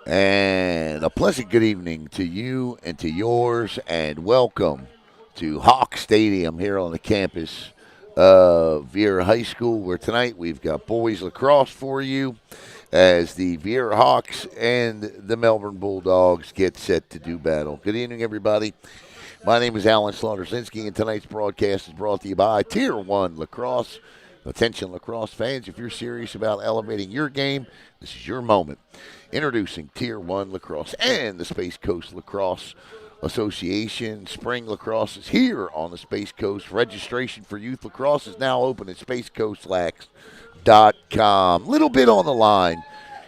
And a pleasant good evening to you and to yours, and welcome to Hawk Stadium here on the campus of Viera High School, where tonight we've got boys lacrosse for you as the Viera Hawks and the Melbourne Bulldogs get set to do battle. Good evening, everybody. My name is Alan Slaughtersinski, and tonight's broadcast is brought to you by Tier 1 Lacrosse. Attention, lacrosse fans, if you're serious about elevating your game, this is your moment. Introducing Tier 1 Lacrosse and the Space Coast Lacrosse Association. Spring lacrosse is here on the Space Coast. Registration for youth lacrosse is now open at spacecoastlax.com. Little bit on the line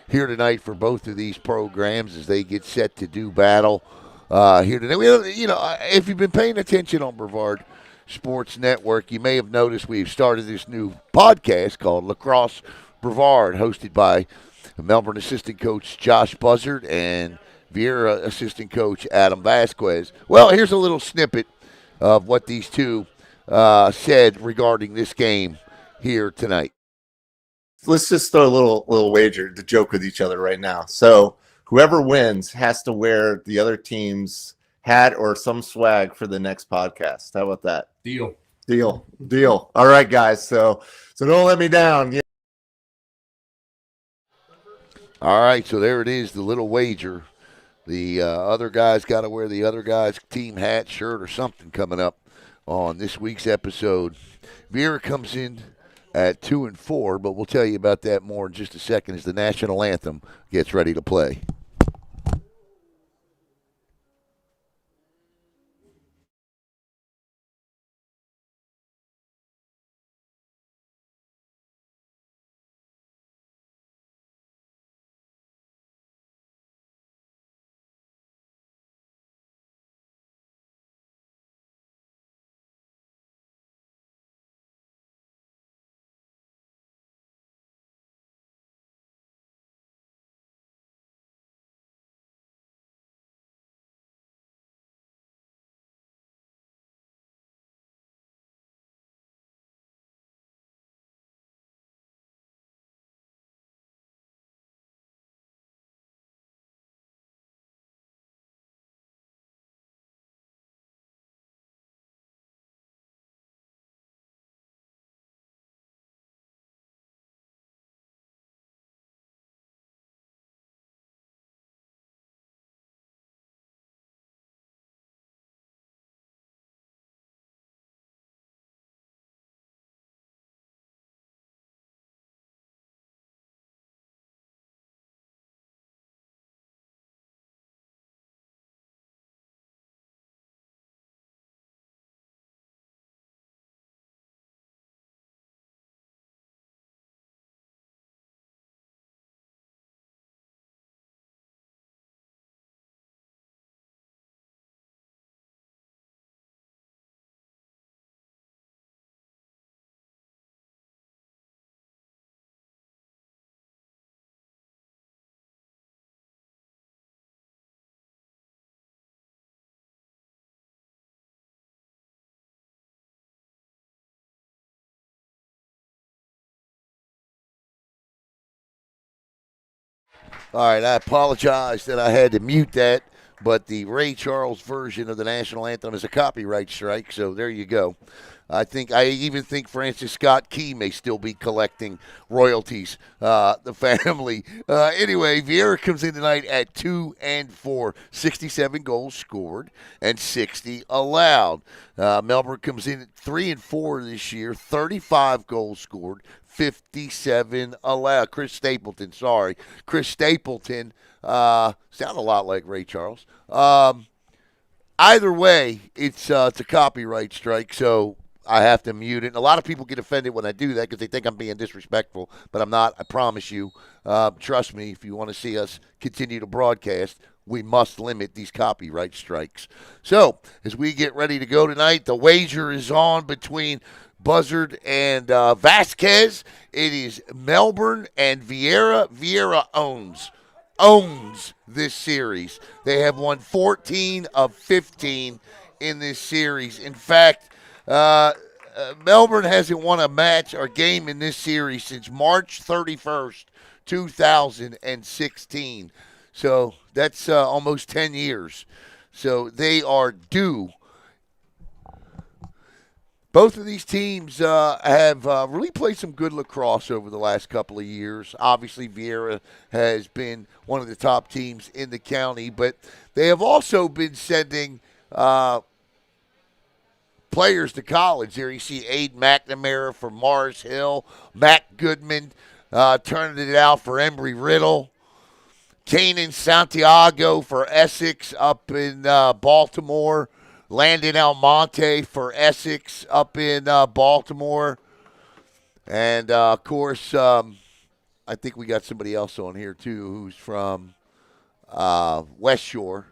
here tonight for both of these programs as they get set to do battle here today. If you've been paying attention on Brevard Sports Network, you may have noticed we've started this new podcast called Lacrosse Brevard, hosted by Melbourne assistant coach Josh Buzzard and Viera assistant coach Adam Vasquez. Well, here's a little snippet of what these two said regarding this game here tonight. Let's just throw a little wager to joke with each other right now. So whoever wins has to wear the other team's hat or some swag for the next podcast. How about that? Deal. All right, guys. So don't let me down. Yeah. All right, so there it is, the little wager. The other guy's got to wear the other guy's team hat, shirt, or something coming up on this week's episode. Viera comes in at 2-4, but we'll tell you about that more in just a second as the national anthem gets ready to play. All right, I apologize that I had to mute that, but the Ray Charles version of the national anthem is a copyright strike, so there you go. I even think Francis Scott Key may still be collecting royalties. The family. Anyway, Viera comes in tonight at 2-4, 67 goals scored and 60 allowed. Melbourne comes in at 3-4 this year, 35 goals scored, 57 allowed. Chris Stapleton. Sound a lot like Ray Charles. Either way, it's a copyright strike, so I have to mute it. And a lot of people get offended when I do that because they think I'm being disrespectful, but I'm not. I promise you. Trust me, if you want to see us continue to broadcast, we must limit these copyright strikes. So, as we get ready to go tonight, the wager is on between Buzzard and Vasquez. It is Melbourne and Viera. Viera owns this series. They have won 14 of 15 in this series. In fact, Melbourne hasn't won a match or game in this series since March 31st, 2016. So that's almost 10 years. So they are due. Both of these teams have really played some good lacrosse over the last couple of years. Obviously, Viera has been one of the top teams in the county, but they have also been sending players to college. There you see Aiden McNamara for Mars Hill, Matt Goodman turning it out for Embry Riddle, Kanan Santiago for Essex up in Baltimore, Landon Almonte for Essex up in Baltimore, and of course, I think we got somebody else on here too who's from West Shore.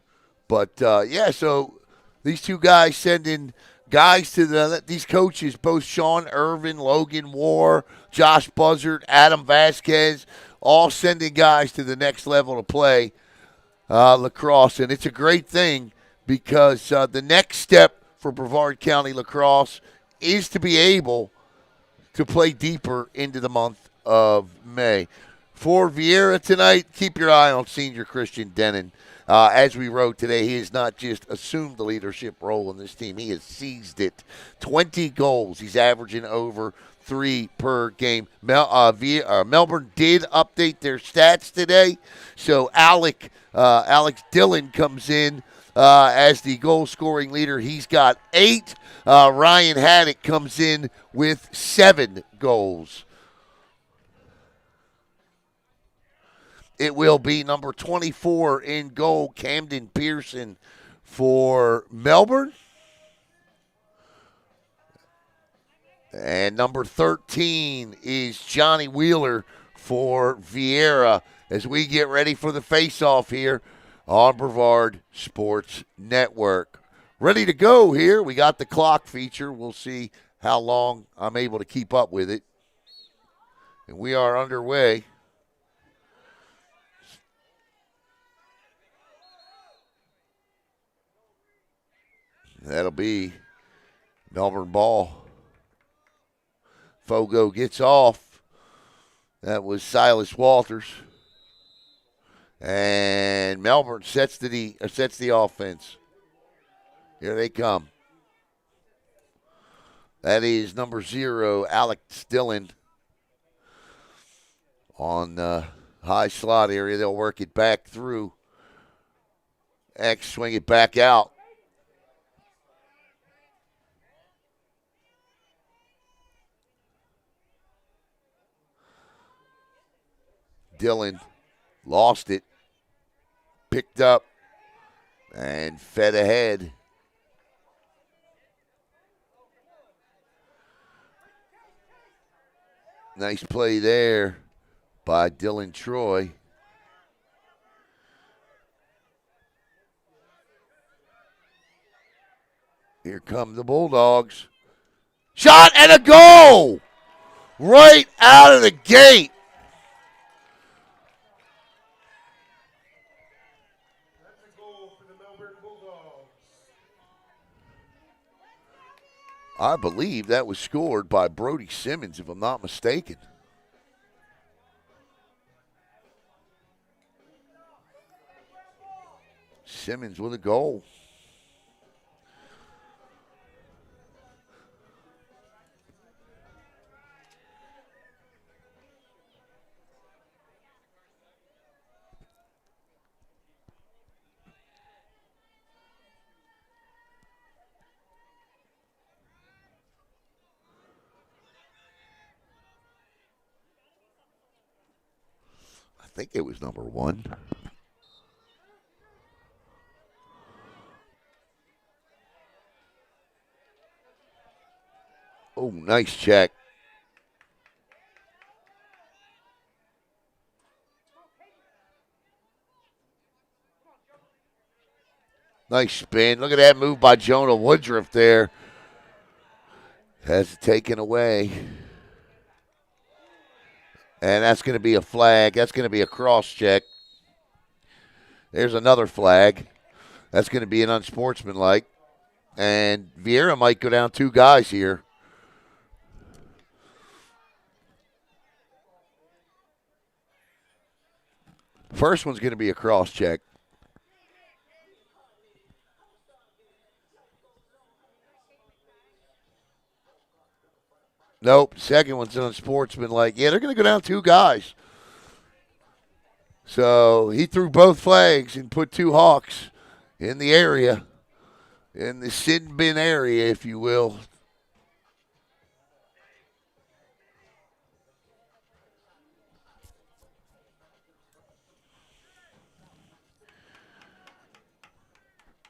But yeah, so these two guys sending guys to these coaches, both Sean Irvin, Logan War, Josh Buzzard, Adam Vasquez, all sending guys to the next level to play lacrosse. And it's a great thing because the next step for Brevard County lacrosse is to be able to play deeper into the month of May. For Viera tonight, keep your eye on senior Christian Denon. As we wrote today, he has not just assumed the leadership role in this team, he has seized it. 20 goals. He's averaging over 3 per game. Melbourne did update their stats today. So Alex Dillon comes in as the goal-scoring leader. He's got 8. Ryan Haddock comes in with 7 goals. It will be number 24 in goal, Camden Pearson for Melbourne. And number 13 is Johnny Wheeler for Viera as we get ready for the face-off here on Brevard Sports Network. Ready to go here. We got the clock feature. We'll see how long I'm able to keep up with it. And we are underway. That'll be Melbourne ball. Fogo gets off. That was Silas Walters. And Melbourne sets the offense. Here they come. That is number 0, Alex Dillon. On the high slot area, they'll work it back through. X swing it back out. Dillon lost it, picked up, and fed ahead. Nice play there by Dylan Troy. Here come the Bulldogs. Shot and a goal! Right out of the gate. I believe that was scored by Brody Simmons, if I'm not mistaken. Simmons with a goal. I think it was number 1. Oh, nice check. Nice spin. Look at that move by Jonah Woodruff there. Has it taken away. And that's going to be a flag. That's going to be a cross check. There's another flag. That's going to be an unsportsmanlike. And Viera might go down 2 guys here. First one's going to be a cross check. Nope. Second one's unsportsmanlike. Yeah, they're going to go down 2 guys. So he threw both flags and put 2 Hawks in the area, in the sin bin area, if you will.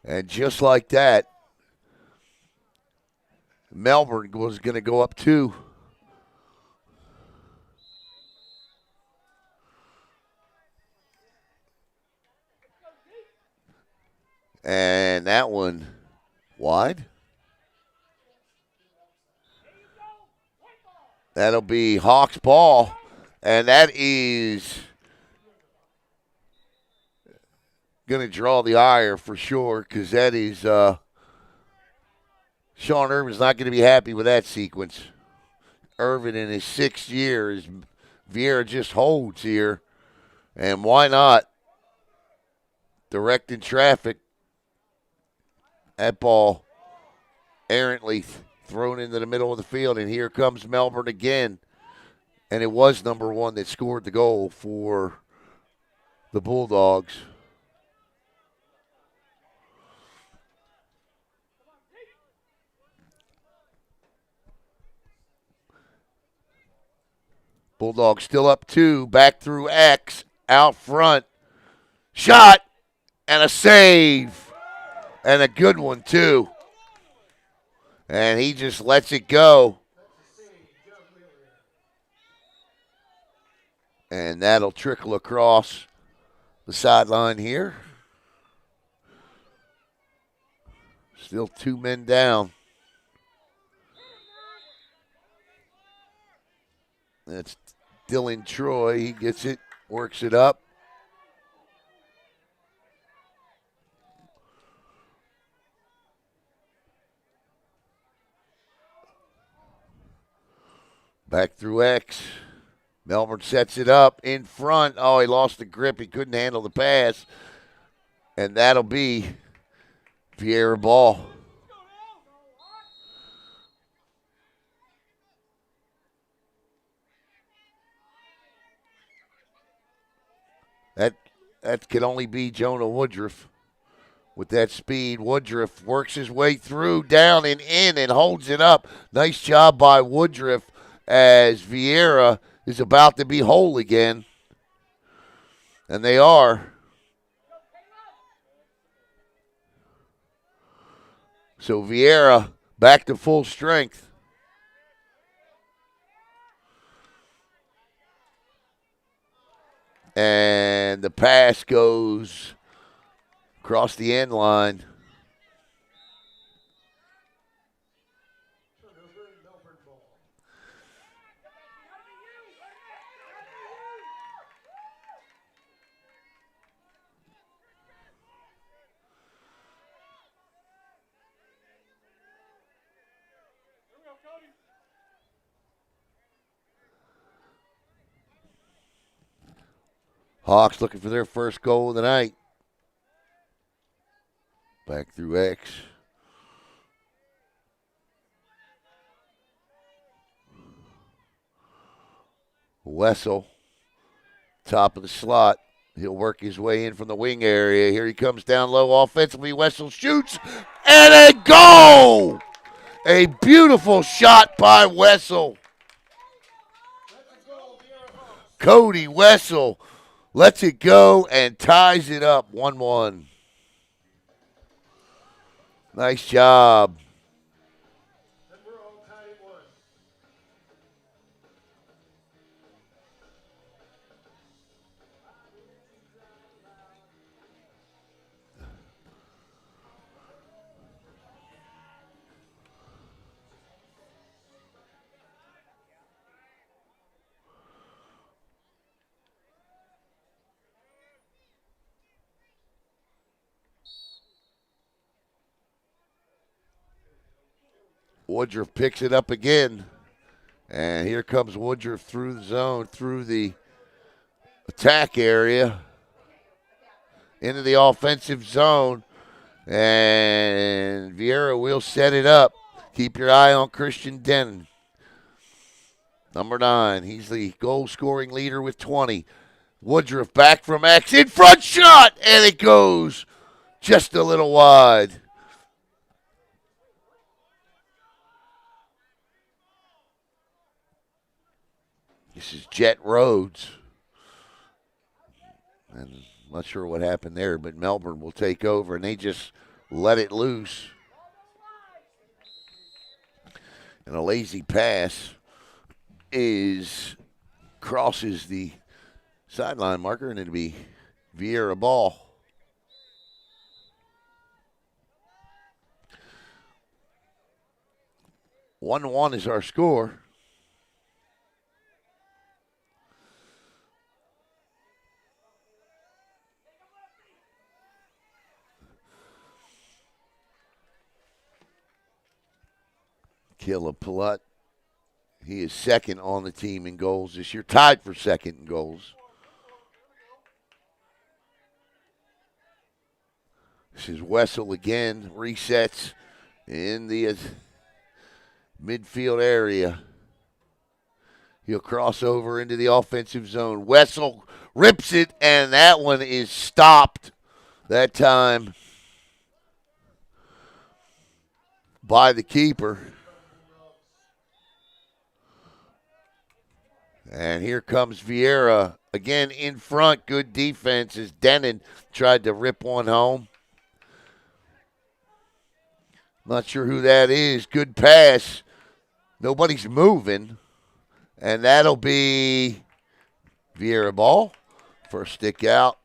And just like that, Melbourne was going to go up 2. And that one wide. That'll be Hawks ball. And that is going to draw the ire for sure, because that is Sean Irvin's not going to be happy with that sequence. Irvin in his 6th year, is Viera just holds here. And why not? Directing traffic. That ball errantly thrown into the middle of the field, and here comes Melbourne again. And it was number 1 that scored the goal for the Bulldogs. Bulldogs still up 2, back through X, out front. Shot, and a save. And a good one, too. And he just lets it go. And that'll trickle across the sideline here. Still 2 men down. That's Dylan Troy. He gets it, works it up. Back through X. Melbourne sets it up in front. Oh, he lost the grip. He couldn't handle the pass. And that'll be Viera ball. That could only be Jonah Woodruff with that speed. Woodruff works his way through, down and in, and holds it up. Nice job by Woodruff as Viera is about to be whole again. And they are. So Viera back to full strength. And the pass goes across the end line. Hawks looking for their first goal of the night. Back through X. Wessel, top of the slot. He'll work his way in from the wing area. Here he comes down low offensively. Wessel shoots, and a goal! A beautiful shot by Wessel. Cody Wessel lets it go and ties it up 1-1. Nice job. Woodruff picks it up again. And here comes Woodruff through the zone, through the attack area. into the offensive zone. And Viera will set it up. Keep your eye on Christian Denon. Number 9. He's the goal-scoring leader with 20. Woodruff back from X. In front shot! And it goes just a little wide. This is Jet Rhodes. And I'm not sure what happened there, but Melbourne will take over, and they just let it loose. And a lazy pass crosses the sideline marker, and it'll be Viera ball. One is our score. Caleb Palut. He is second on the team in goals this year, tied for second in goals. This is Wessel again, resets in the midfield area. He'll cross over into the offensive zone. Wessel rips it, and that one is stopped that time by the keeper. And here comes Viera again in front. Good defense as Denon tried to rip one home. Not sure who that is. Good pass. Nobody's moving. And that'll be Viera ball. First stick out.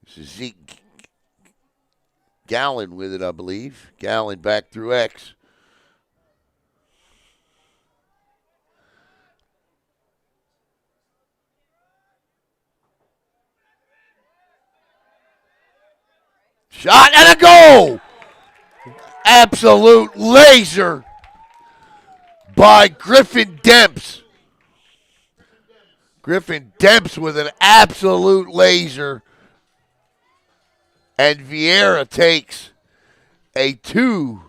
This is Zeke Gallon with it, I believe. Gallon back through X. Shot and a goal! Absolute laser by Griffin Demps. Griffin Demps with an absolute laser. And Viera takes a 2-1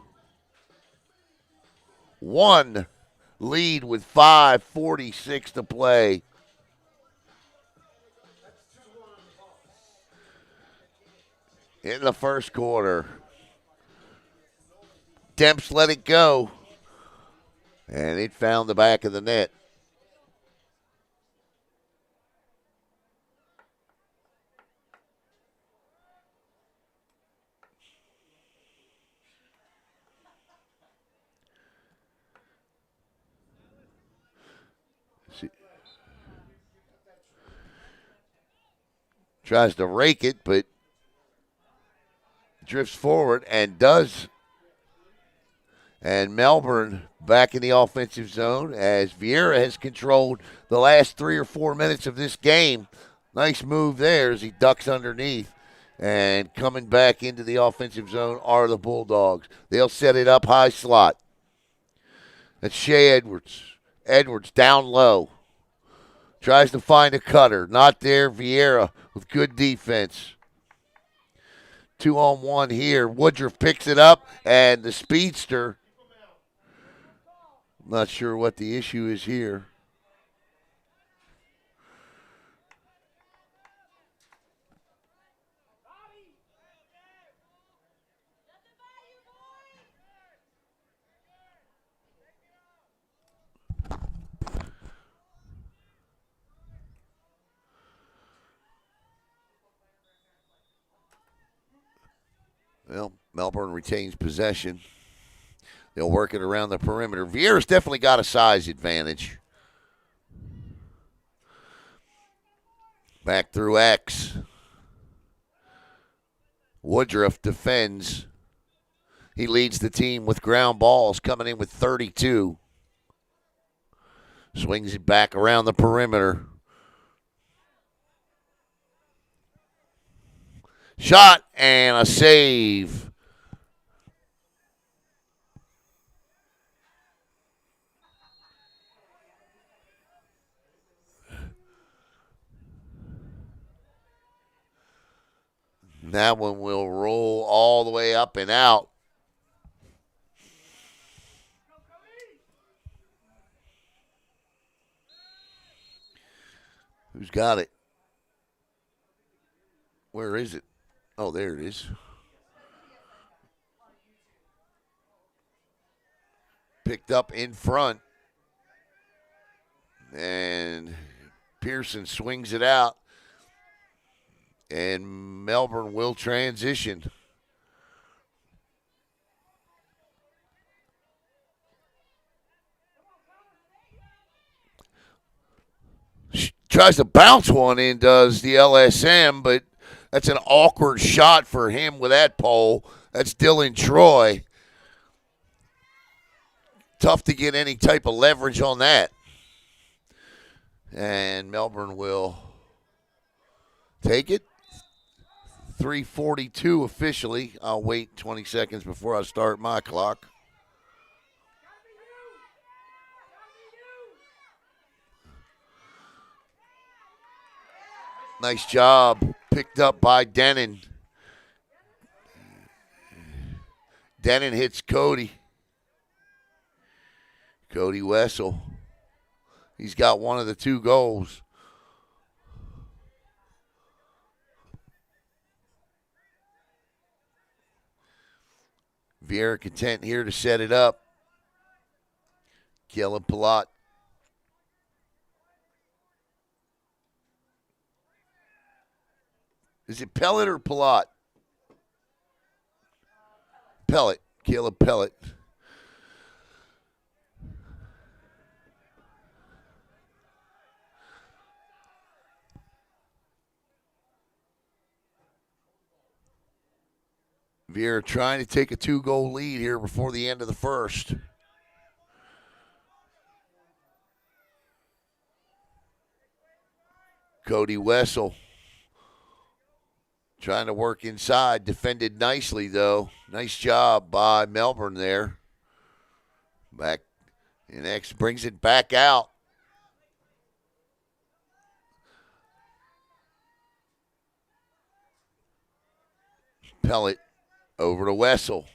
lead with 5:46 to play. In the first quarter. Demps let it go. And it found the back of the net. Tries to rake it, but drifts forward and does. And Melbourne back in the offensive zone as Viera has controlled the last 3 or 4 minutes of this game. Nice move there as he ducks underneath. And coming back into the offensive zone are the Bulldogs. They'll set it up high slot. That's Shea Edwards. Edwards down low. Tries to find a cutter. Not there. Viera with good defense. 2-on-1 here. Woodruff picks it up, and the speedster. Not sure what the issue is here. Well, Melbourne retains possession. They'll work it around the perimeter. Viera's definitely got a size advantage. Back through X. Woodruff defends. He leads the team with ground balls, coming in with 32. Swings it back around the perimeter. Shot and a save. That one will roll all the way up and out. Who's got it? Where is it? Oh, there it is. Picked up in front. And Pearson swings it out. And Melbourne will transition. Tries to bounce one in, does the LSM, but that's an awkward shot for him with that pole. That's Dylan Troy. Tough to get any type of leverage on that. And Melbourne will take it. 3:42 officially. I'll wait 20 seconds before I start my clock. Nice job. Picked up by Denon. Denon hits Cody. Cody Wessel. He's got one of the two goals. Viera content here to set it up. Caleb Palat. Is it Pellet or Palat? Pellet. Caleb Pellet. Viera trying to take a 2-goal lead here before the end of the first. Cody Wessel trying to work inside. Defended nicely, though. Nice job by Melbourne there. Back. And X brings it back out. Pellet over to Wessel.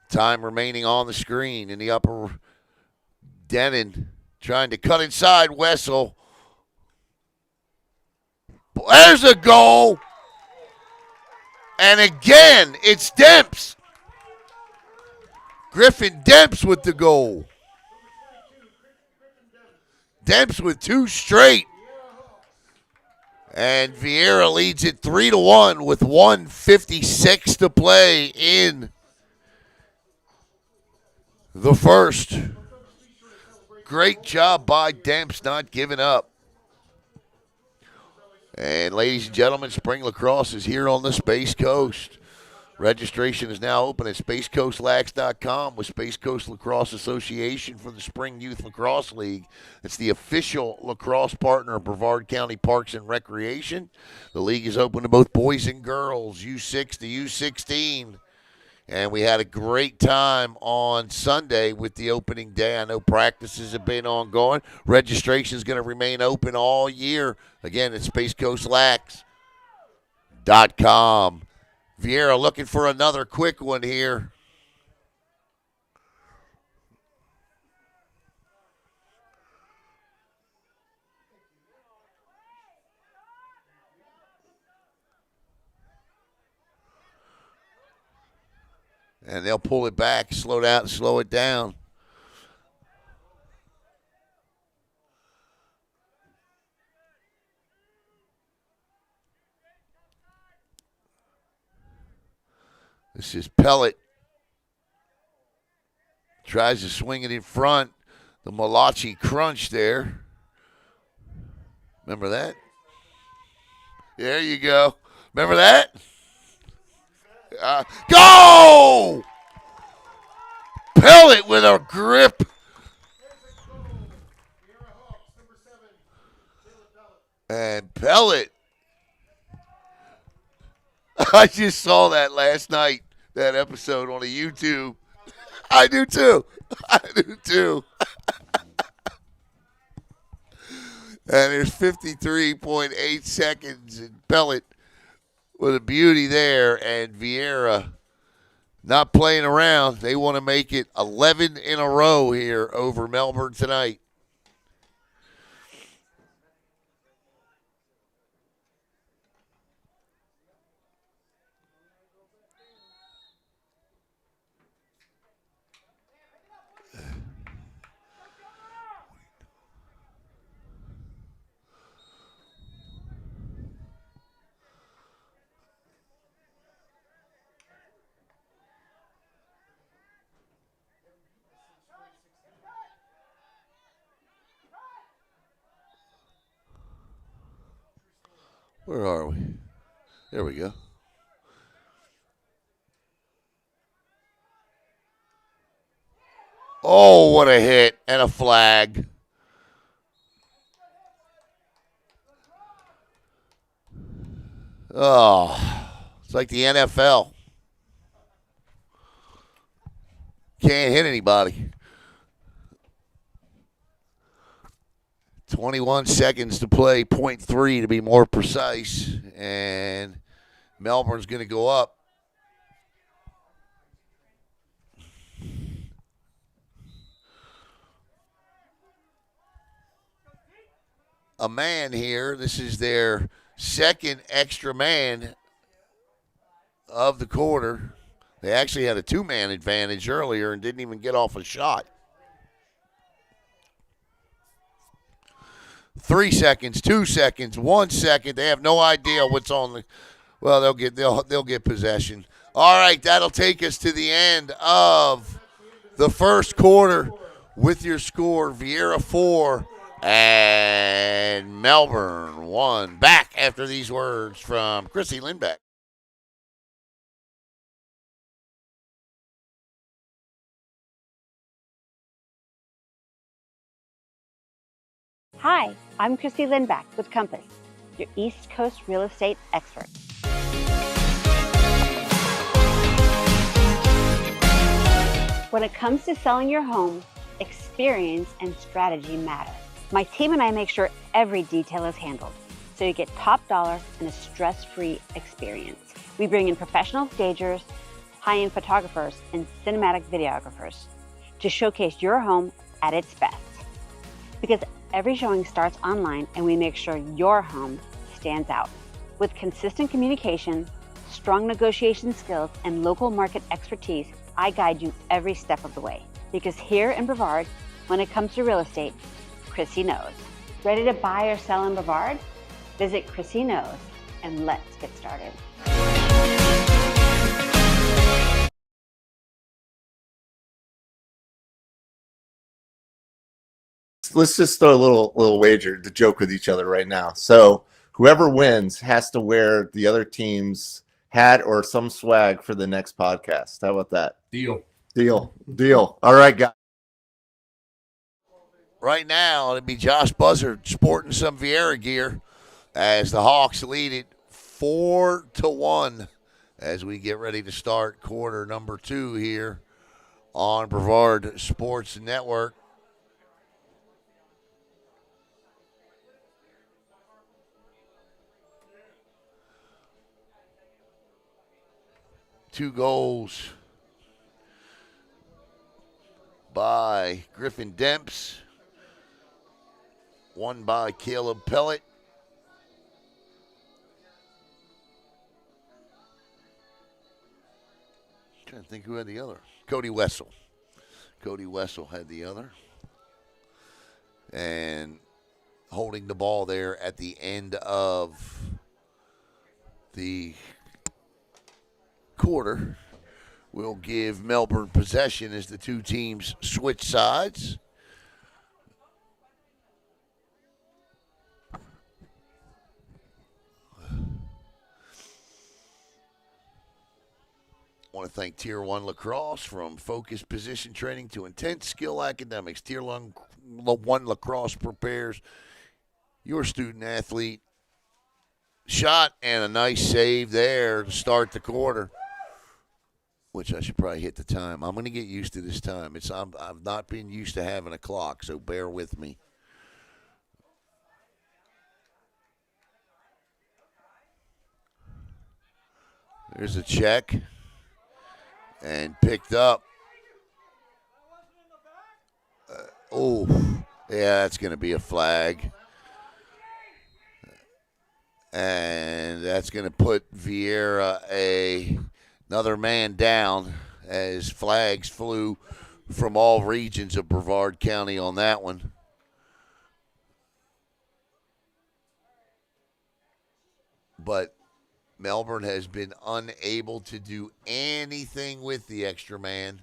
Time remaining on the screen in the upper. Denon trying to cut inside Wessel. There's a goal. And again, it's Demps. Griffin Demps with the goal. Demps with 2 straight. And Viera leads it 3-1 with 1:56 to play in the first. Great job by Demps not giving up. And ladies and gentlemen, spring lacrosse is here on the Space Coast. Registration is now open at SpaceCoastLax.com with Space Coast Lacrosse Association for the Spring Youth Lacrosse League. It's the official lacrosse partner of Brevard County Parks and Recreation. The league is open to both boys and girls, U6 to U16. And we had a great time on Sunday with the opening day. I know practices have been ongoing. Registration is going to remain open all year. Again, it's SpaceCoastLax.com. Viera looking for another quick one here. And they'll pull it back, slow it down. This is Pellet. Tries to swing it in front. The Malachi crunch there. Remember that? There you go. Remember that? Go! Pellet with a grip. And Pellet. I just saw that last night, that episode on a YouTube. I do too. And there's 53.8 seconds, and Pellet with a beauty there, and Viera not playing around. They want to make it 11 in a row here over Melbourne tonight. Where are we? There we go. Oh, what a hit and a flag. Oh, it's like the NFL. Can't hit anybody. 21 seconds to play, .3 to be more precise. And Melbourne's going to go up. A man here. This is their second extra man of the quarter. They actually had a two-man advantage earlier and didn't even get off a shot. 3 seconds, 2 seconds, 1 second. They have no idea what's on the. Well, they'll get possession. All right, that'll take us to the end of the first quarter with your score: Viera 4 and Melbourne 1. Back after these words from Chrissy Lindbeck. Hi, I'm Christy Lindback with Compass, your East Coast real estate expert. When it comes to selling your home, experience and strategy matter. My team and I make sure every detail is handled, so you get top dollar and a stress-free experience. We bring in professional stagers, high-end photographers, and cinematic videographers to showcase your home at its best. Because every showing starts online and we make sure your home stands out. With consistent communication, strong negotiation skills, and local market expertise, I guide you every step of the way. Because here in Brevard, when it comes to real estate, Chrissy knows. Ready to buy or sell in Brevard? Visit Chrissy Knows and let's get started. Let's just throw a little wager to joke with each other right now. So whoever wins has to wear the other team's hat or some swag for the next podcast. How about that? Deal. All right, guys. Right now, it'd be Josh Buzzard sporting some Viera gear as the Hawks lead it 4-1 as we get ready to start quarter number 2 here on Brevard Sports Network. Two goals by Griffin Demps, one by Caleb Pellet. I'm trying to think who had the other. Cody Wessel. Cody Wessel had the other. And holding the ball there at the end of the quarter will give Melbourne possession as the two teams switch sides. I want to thank Tier 1 Lacrosse, from focused position training to intense skill academics. Tier 1 Lacrosse prepares your student athlete. Shot and a nice save there to start the quarter, which I should probably hit the time. I'm going to get used to this time. I've not been used to having a clock, so bear with me. There's a check. And picked up. Oh, yeah, that's going to be a flag. And that's going to put Viera another man down as flags flew from all regions of Brevard County on that one. But Melbourne has been unable to do anything with the extra man.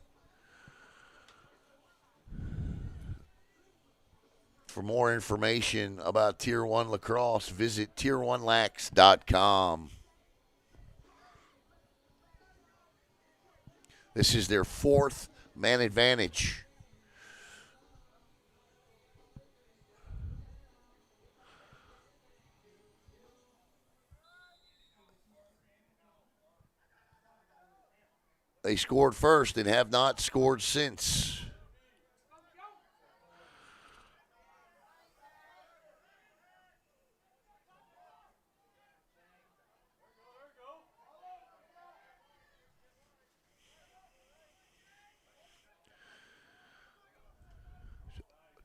For more information about Tier 1 Lacrosse, visit tier1lax.com. This is their fourth man advantage. They scored first and have not scored since.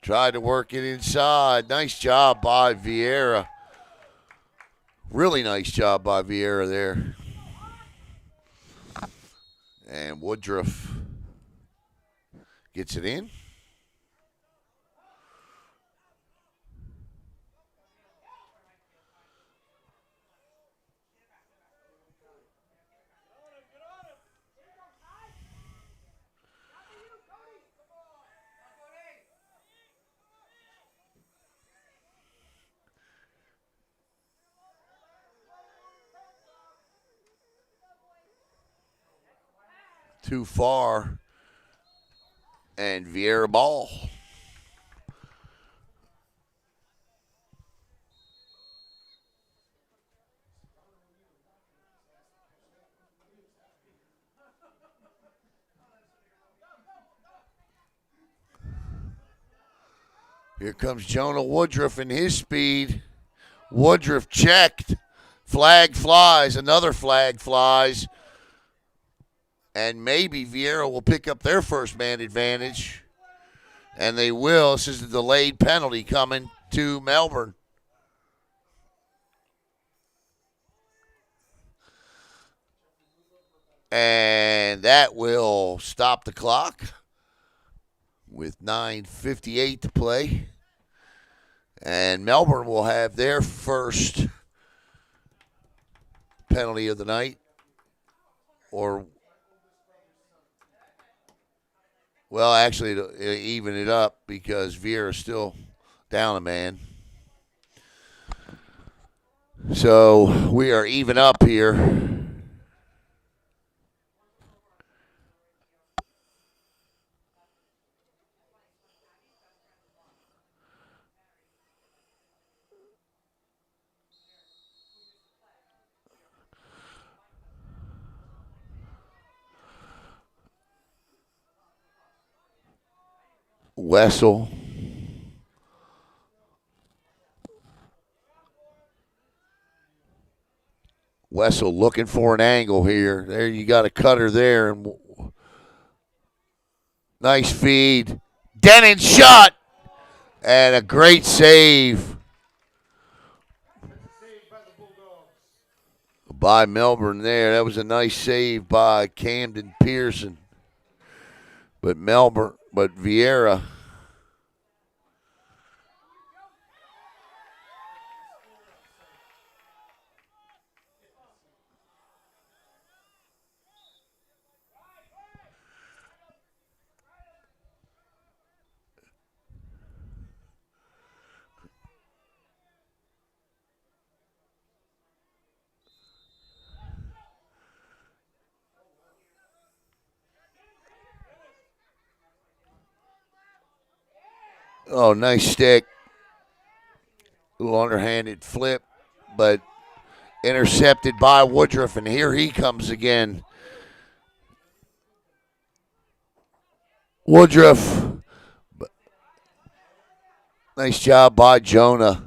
Tried to work it inside. Nice job by Viera. Really nice job by Viera there. And Woodruff gets it in. Too far. And Viera ball. Here comes Jonah Woodruff and his speed. Woodruff checked. Flag flies. Another flag flies. And maybe Viera will pick up their first man advantage. And they will. This is a delayed penalty coming to Melbourne. And that will stop the clock with 9:58 to play. And Melbourne will have their first penalty of the night. Well, actually, it'll even it up because Viera's still down a man. So we are even up here. Wessel. Wessel looking for an angle here. There you got a cutter there. And nice feed. Denon shot. And a great save by Melbourne there. That was a nice save by Camden Pearson. But Viera. Oh, nice stick. A little underhanded flip, but intercepted by Woodruff, and here he comes again. Woodruff. Nice job by Jonah.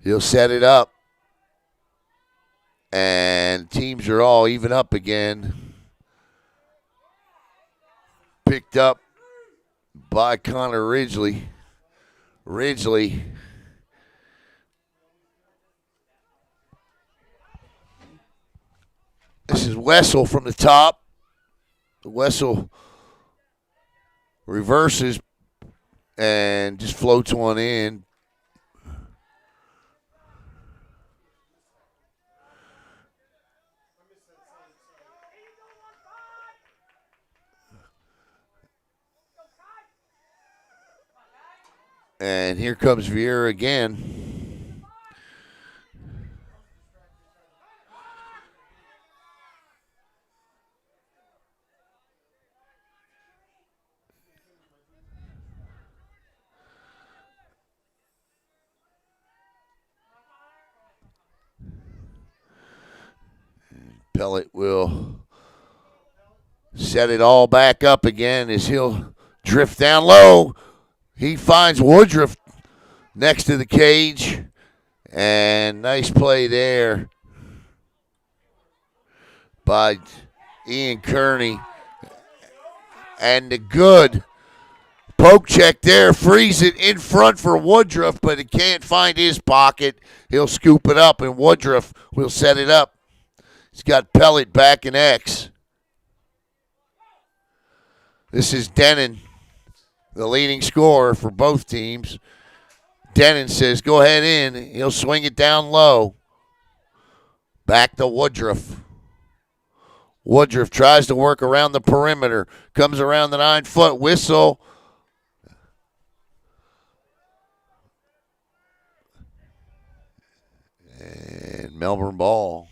He'll set it up. And teams are all even up again. Picked up by Connor Ridgely. Ridgely This is Wessel from the top. Wessel reverses and just floats one in. And here comes Viera again. Pellet will set it all back up again as he'll drift down low. He finds Woodruff next to the cage. And nice play there by Ian Kearney. And the good poke check there, frees it in front for Woodruff, but it can't find his pocket. He'll scoop it up, and Woodruff will set it up. He's got Pellet back in X. This is Denon, the leading scorer for both teams. Denon says, go ahead in. He'll swing it down low. Back to Woodruff. Woodruff tries to work around the perimeter. Comes around the 9-foot whistle. And Melbourne ball.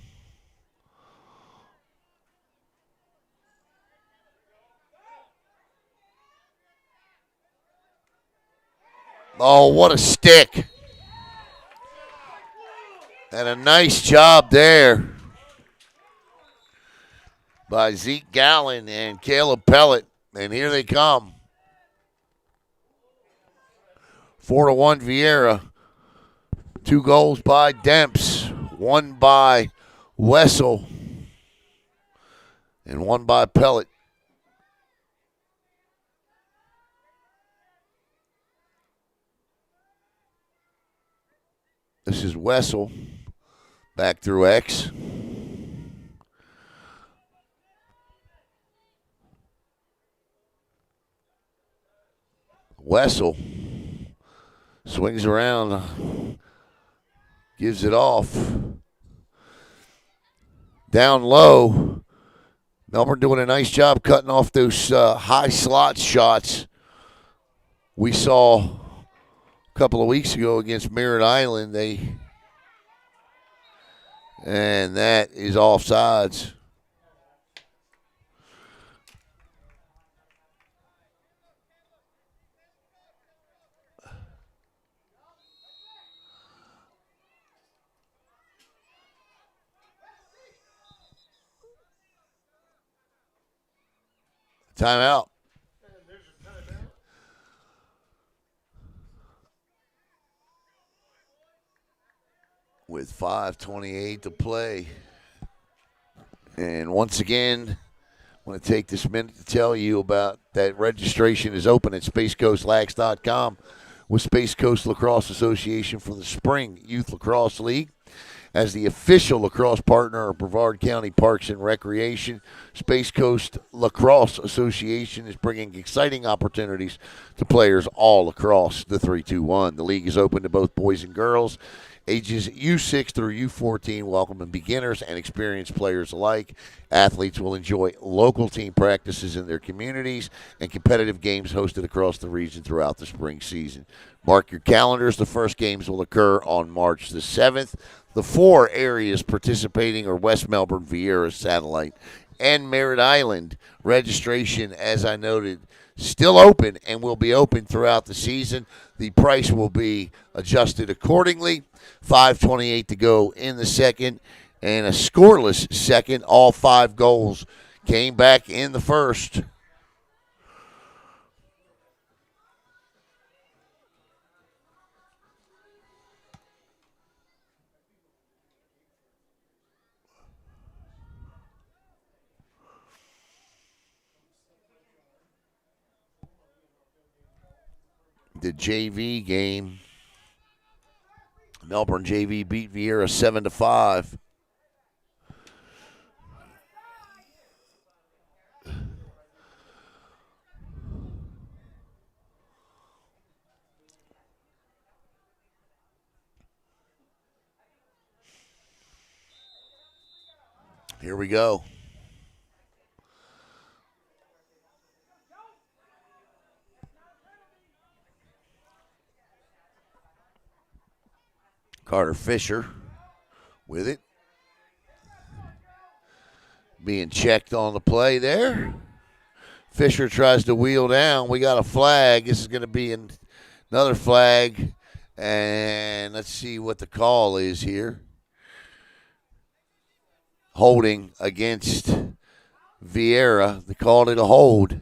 Oh, what a stick. And a nice job there by Zeke Gallen and Caleb Pellet. And here they come. 4-1 Viera. 2 goals by Demps. 1 by Wessel. And 1 by Pellet. This is Wessel. Back through X. Wessel swings around, gives it off. Down low. Melbourne doing a nice job cutting off those high slot shots we saw a couple of weeks ago against Merritt Island. And that is offsides. Timeout. With 5:28 to play. And once again, I want to take this minute to tell you about that registration is open at SpaceCoastLax.com with Space Coast Lacrosse Association for the Spring Youth Lacrosse League. As the official lacrosse partner of Brevard County Parks and Recreation, Space Coast Lacrosse Association is bringing exciting opportunities to players all across the 3-2-1. The league is open to both boys and girls, ages U6 through U14, welcoming beginners and experienced players alike. Athletes will enjoy local team practices in their communities and competitive games hosted across the region throughout the spring season. Mark your calendars. The first games will occur on March the 7th. The 4 areas participating are West Melbourne, Viera, Satellite, and Merritt Island. Registration, as I noted, still open and will be open throughout the season. The price will be adjusted accordingly. 5:28 to go in the second, and a scoreless second. All 5 goals came back in the first. the JV game. Melbourne JV beat Viera 7-5. Here we go. Carter Fisher with it. Being checked on the play there. Fisher tries to wheel down. We got a flag. This is going to be another flag. And let's see what the call is here. Holding against Viera. They called it a hold.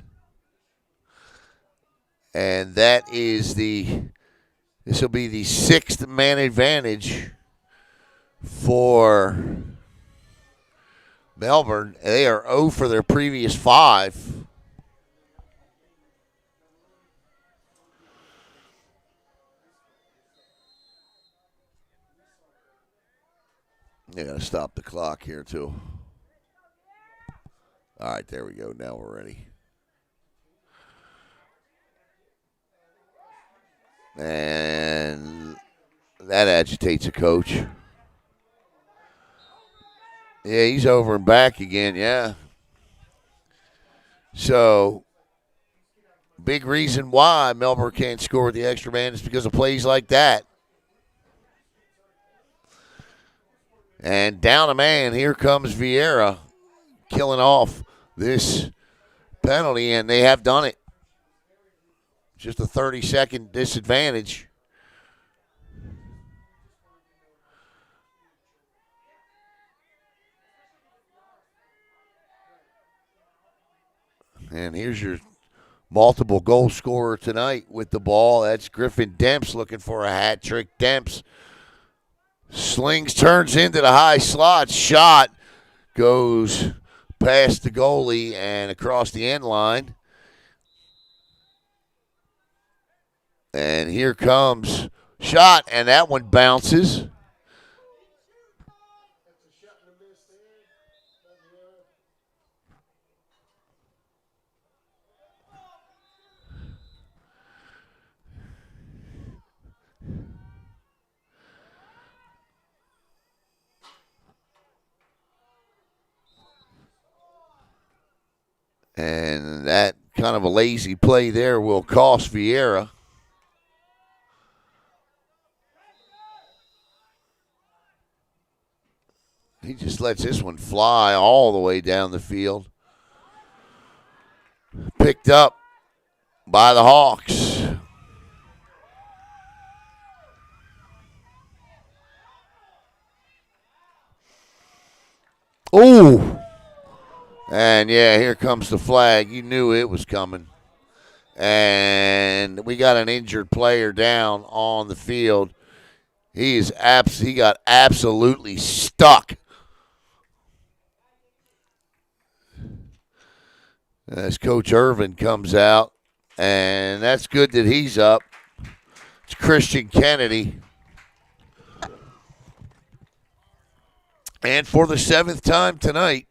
And that is this will be the 6th man advantage for Melbourne. They are 0 for their previous 5. They got to stop the clock here, too. All right, there we go. Now we're ready. And that agitates a coach. Yeah, he's over and back again, yeah. So, big reason why Melbourne can't score the extra man is because of plays like that. And down a man, here comes Viera killing off this penalty, and they have done it. Just a 30-second disadvantage. And here's your multiple goal scorer tonight with the ball. That's Griffin Demps looking for a hat trick. Demps slings, turns into the high slot. Shot goes past the goalie and across the end line. And here comes shot, and that one bounces. And that kind of a lazy play there will cost Viera. He just lets this one fly all the way down the field. Picked up by the Hawks. Ooh. And, yeah, here comes the flag. You knew it was coming. And we got an injured player down on the field. He got absolutely stuck. As Coach Irvin comes out. And that's good that he's up. It's Christian Kennedy. And for the 7th time tonight,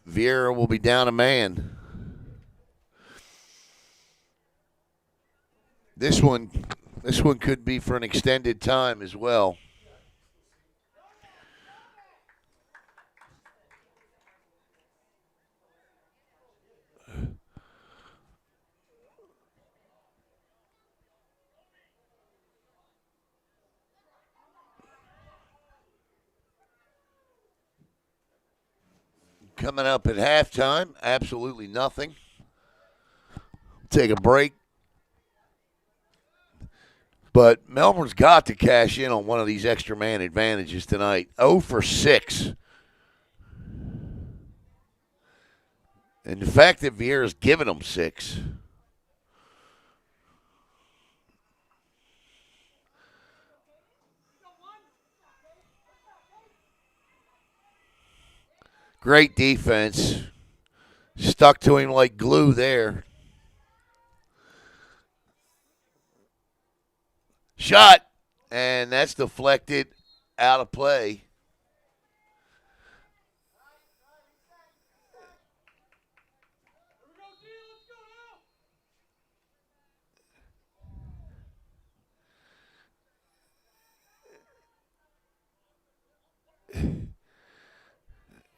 Viera will be down a man. This one could be for an extended time as well. Coming up at halftime, absolutely nothing. Take a break. But Melbourne's got to cash in on one of these extra man advantages tonight. 0 for 6. And the fact that Viera's giving them 6. Great defense. Stuck to him like glue there. Shot. And that's deflected out of play.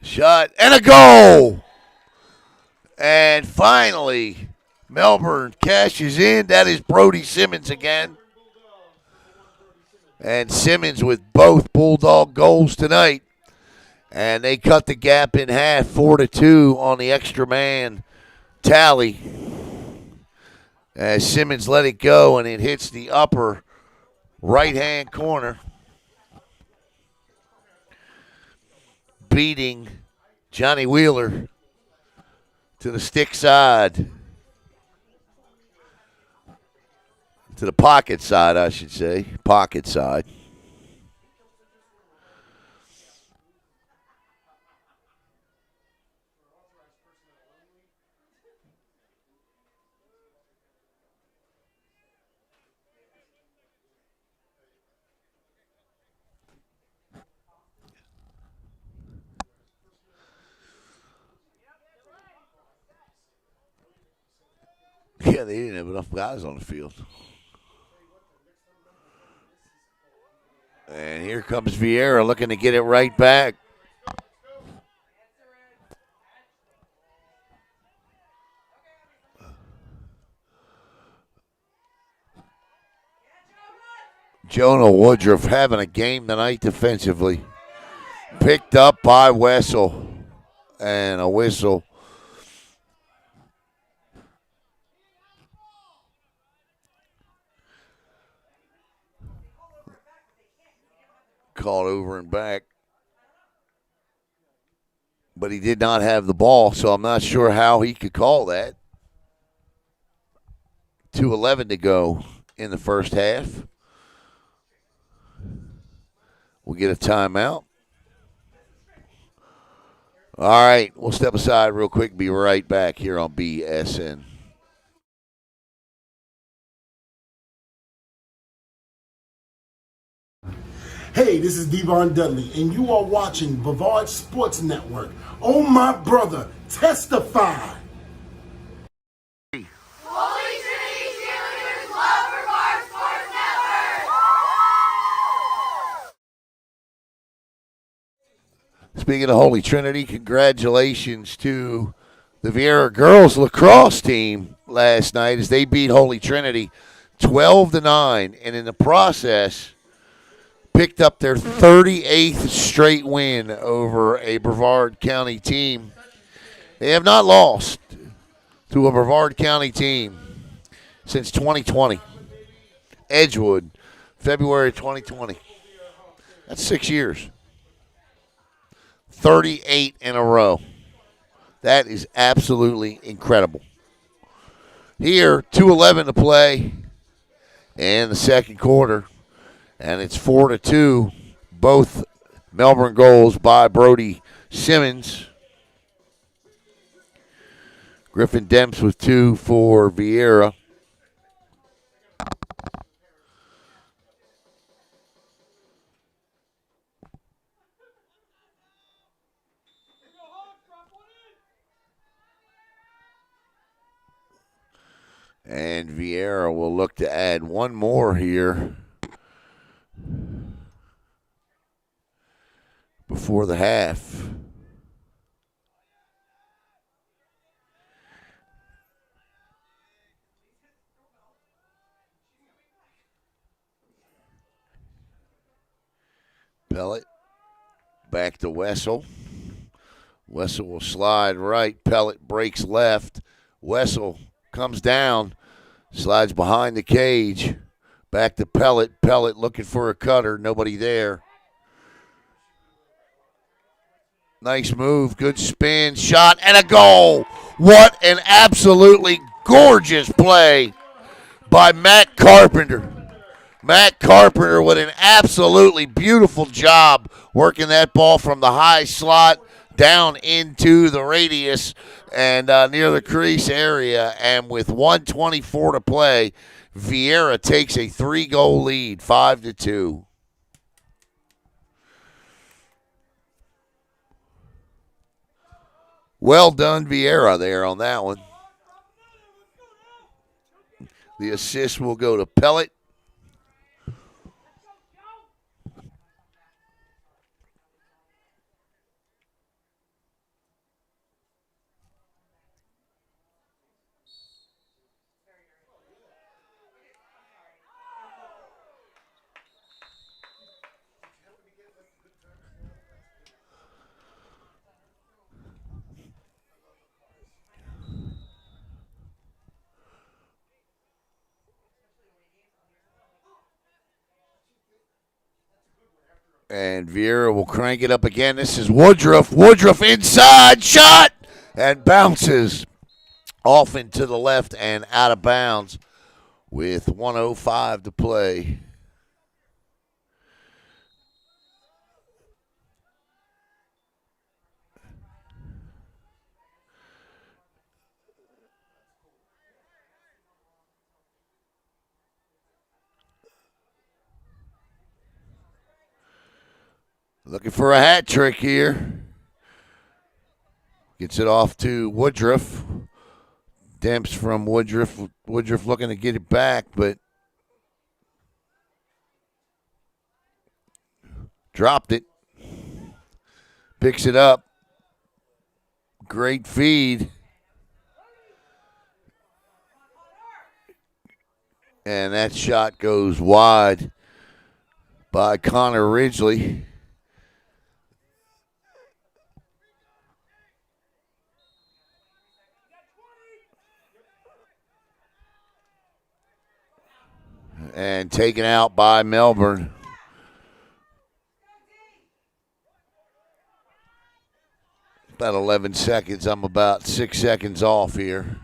Shot and a goal. And finally, Melbourne cashes in. That is Brody Simmons again. And Simmons with both Bulldog goals tonight. And they cut the gap in half, 4-2 on the extra man tally. As Simmons let it go, and it hits the upper right-hand corner. Beating Johnny Wheeler to the stick side. To the pocket side, I should say. Pocket side. Yeah, they didn't have enough guys on the field. And here comes Viera looking to get it right back. Jonah Woodruff having a game tonight defensively. Picked up by Wessel. And a whistle. Called over and back. But he did not have the ball, so I'm not sure how he could call that. 2:11 to go in the first half. We'll get a timeout. All right, we'll step aside real quick. Be right back here on BSN. Hey, this is Devon Dudley, and you are watching Bavard Sports Network. Oh, my brother, testify. Holy Trinity Cheerleaders love Brevard Sports Network! Speaking of Holy Trinity, congratulations to the Viera girls lacrosse team last night as they beat Holy Trinity 12-9, and in the process picked up their 38th straight win over a Brevard County team. They have not lost to a Brevard County team since 2020. Edgewood, February 2020. That's 6 years. 38 in a row. That is absolutely incredible. Here, 2:11 to play in the second quarter. And it's 4-2, both Melbourne goals by Brody Simmons. Griffin Demps with 2 for Viera. And Viera will look to add one more here before the half. Pellet back to Wessel. Wessel will slide right. Pellet breaks left. Wessel comes down, slides behind the cage. Back to Pellet. Pellet looking for a cutter. Nobody there. Nice move. Good spin. Shot and a goal. What an absolutely gorgeous play by Matt Carpenter. Matt Carpenter with an absolutely beautiful job working that ball from the high slot down into the radius and near the crease area. And with 1:24 to play, Viera takes a 3-goal lead, 5-2. Well done, Viera, there on that one. The assist will go to Pellet. And Viera will crank it up again. This is Woodruff. Woodruff inside shot and bounces off into the left and out of bounds with 1:05 to play. Looking for a hat trick here. Gets it off to Woodruff. Demps from Woodruff. Woodruff looking to get it back, but dropped it. Picks it up. Great feed. And that shot goes wide by Connor Ridgely. And taken out by Melbourne. About 11 seconds. I'm about 6 seconds off here.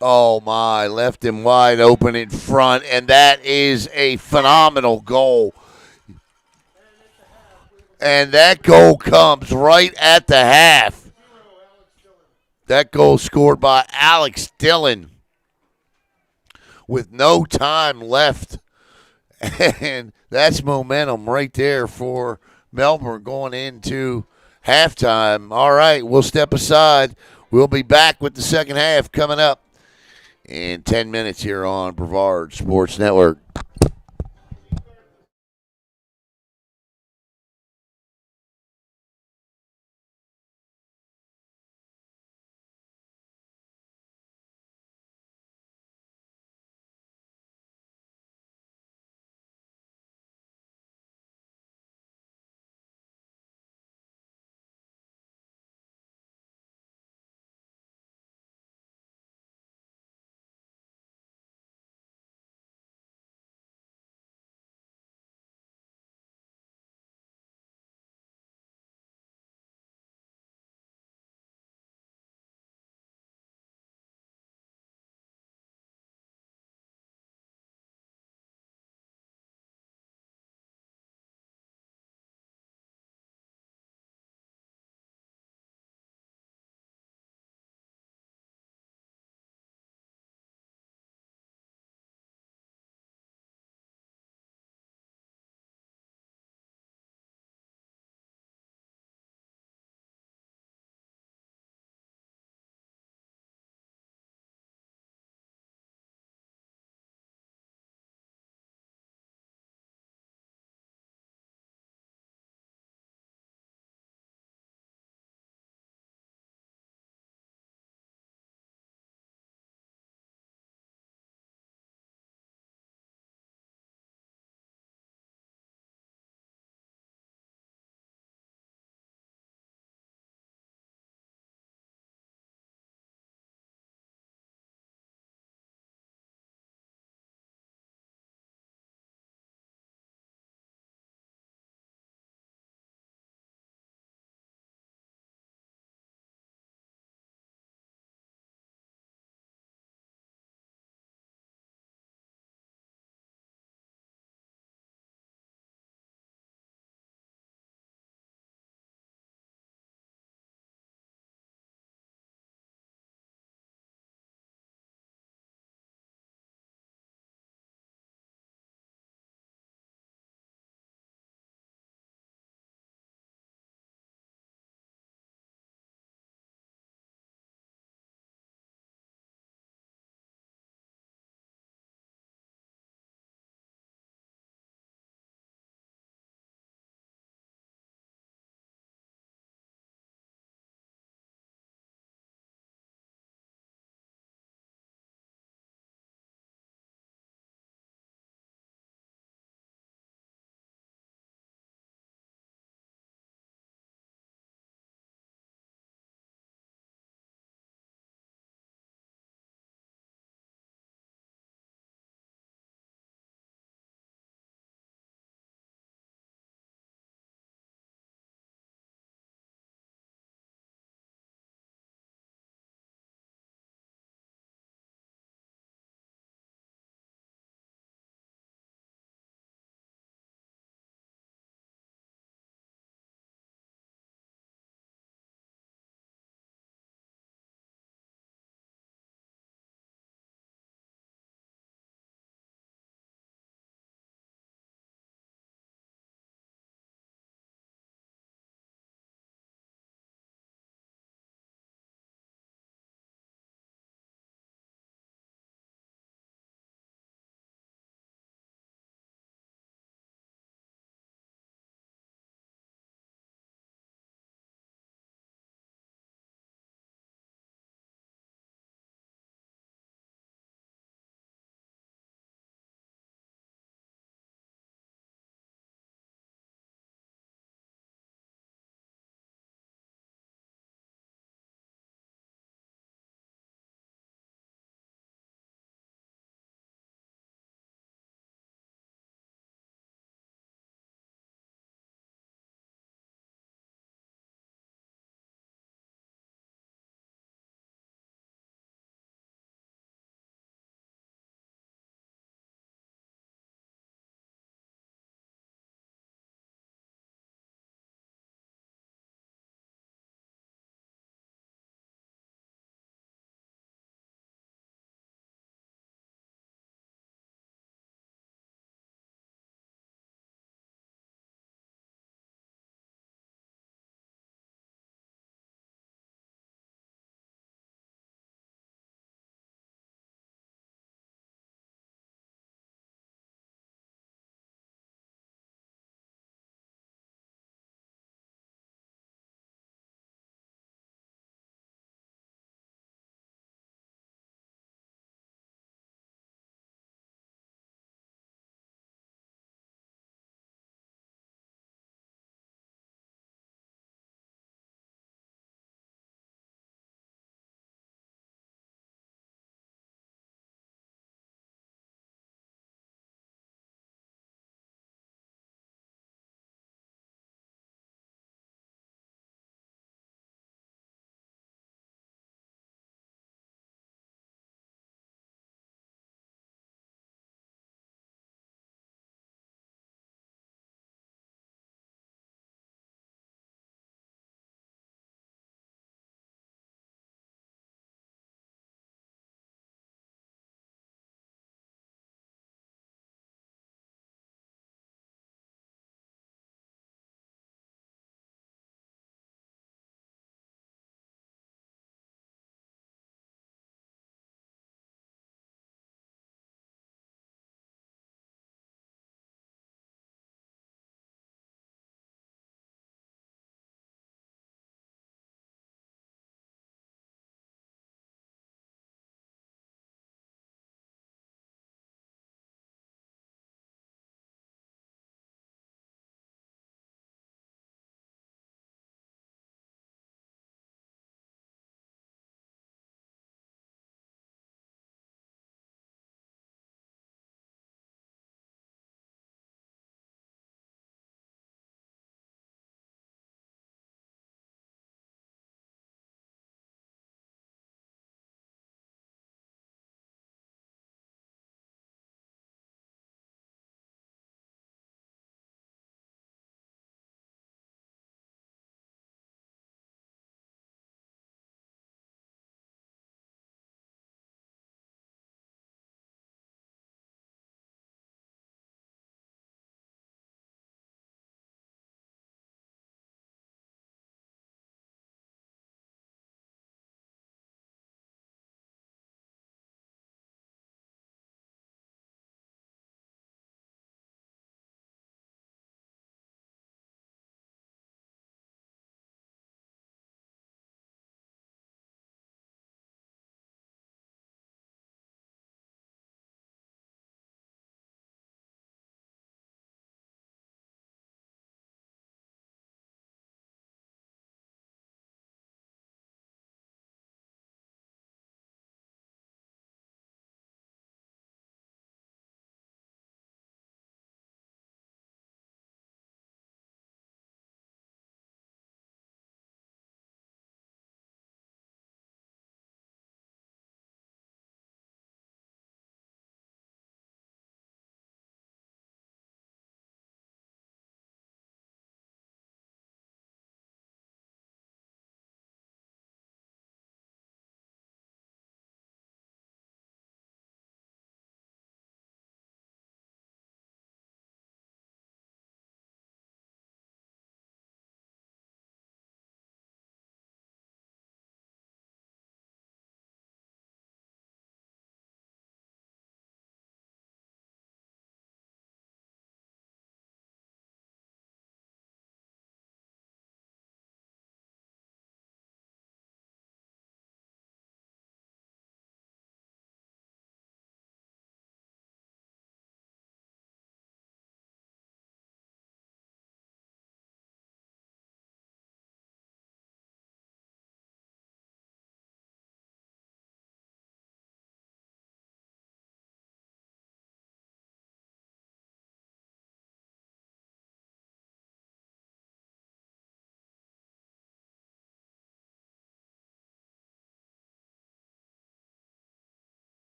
Oh, my. Left him wide open in front, and that is a phenomenal goal. And that goal comes right at the half. That goal scored by Alex Dillon with no time left. And that's momentum right there for Melbourne going into halftime. All right, we'll step aside. We'll be back with the second half coming up in 10 minutes here on Brevard Sports Network.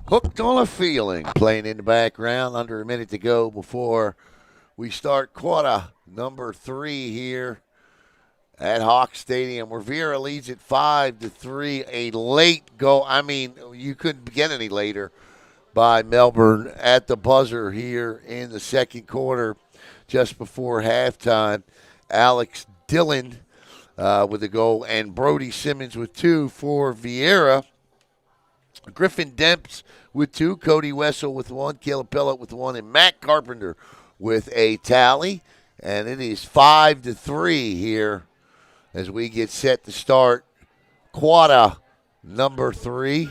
Hooked on a Feeling playing in the background. Under a minute to go before we start quarter number 3 here at Hawk Stadium, where Viera leads it 5-3. A late goal. I mean, you couldn't get any later by Melbourne at the buzzer here in the second quarter, just before halftime. Alex Dillon with a goal, and Brody Simmons with 2 for Viera. Griffin Demps with 2, Cody Wessel with 1, Caleb Pellett with 1, and Matt Carpenter with a tally. And it is 5-3 here as we get set to start quarter number 3.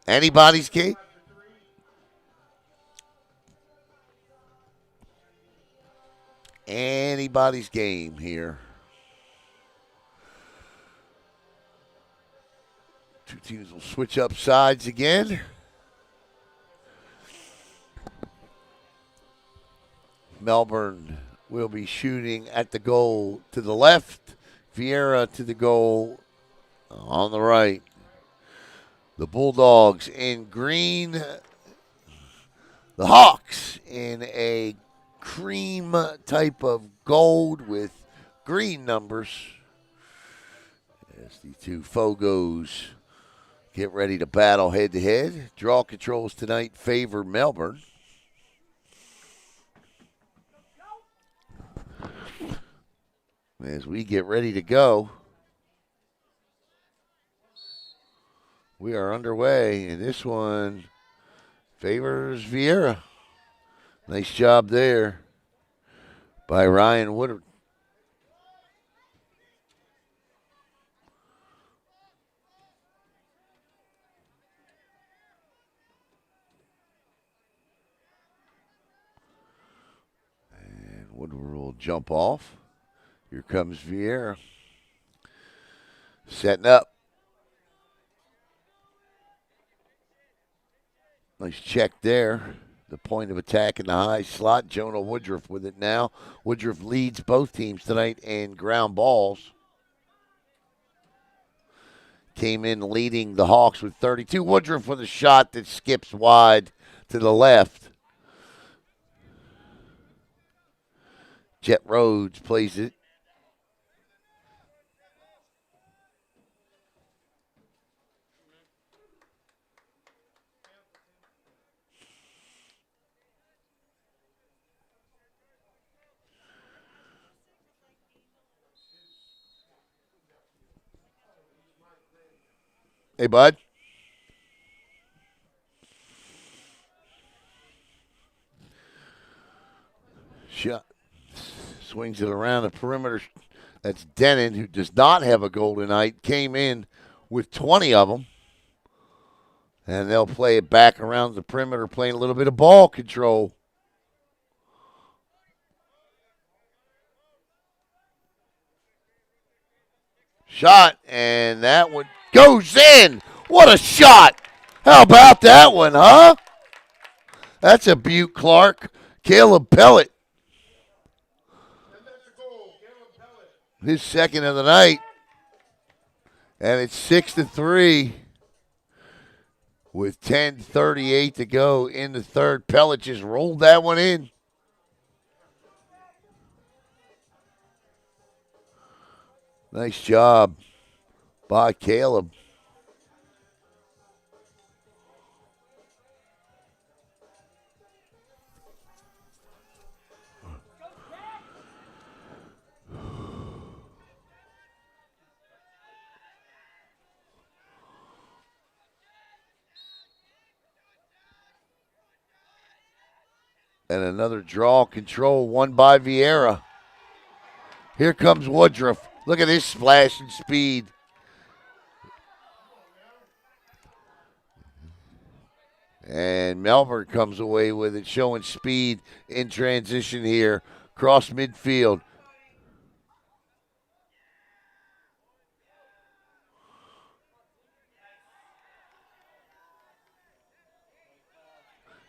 Anybody's game? Anybody's game here. Two teams will switch up sides again. Melbourne will be shooting at the goal to the left. Viera to the goal on the right. The Bulldogs in green. The Hawks in a cream type of gold with green numbers. As the two Fogos get ready to battle head-to-head. Draw controls tonight favor Melbourne. As we get ready to go, we are underway, and this one favors Viera. Nice job there by Ryan Woodard. And Woodward will jump off. Here comes Viera. Setting up. Nice check there. The point of attack in the high slot. Jonah Woodruff with it now. Woodruff leads both teams tonight in ground balls. Came in leading the Hawks with 32. Woodruff with a shot that skips wide to the left. Jet Rhodes plays it. Hey, bud. Shot. Swings it around the perimeter. That's Denon, who does not have a goal tonight. Came in with 20 of them. And they'll play it back around the perimeter, playing a little bit of ball control. Shot, and that one goes in. What a shot. How about that one, huh? That's a Butte Clark. Caleb Pellett. His second of the night. And it's 6-3 with 10:38 to go in the third. Pellett just rolled that one in. Nice job by Caleb. And another draw control won by Viera. Here comes Woodruff. Look at his splash and speed. And Melbourne comes away with it, showing speed in transition here. Cross midfield.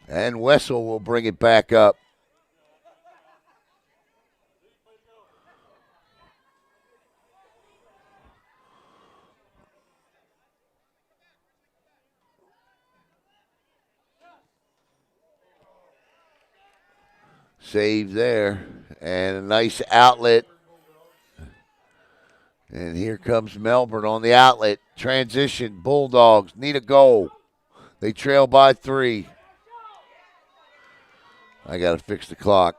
And Wessel will bring it back up. Save there. And a nice outlet. And here comes Melbourne on the outlet. Transition. Bulldogs need a goal. They trail by 3. I got to fix the clock.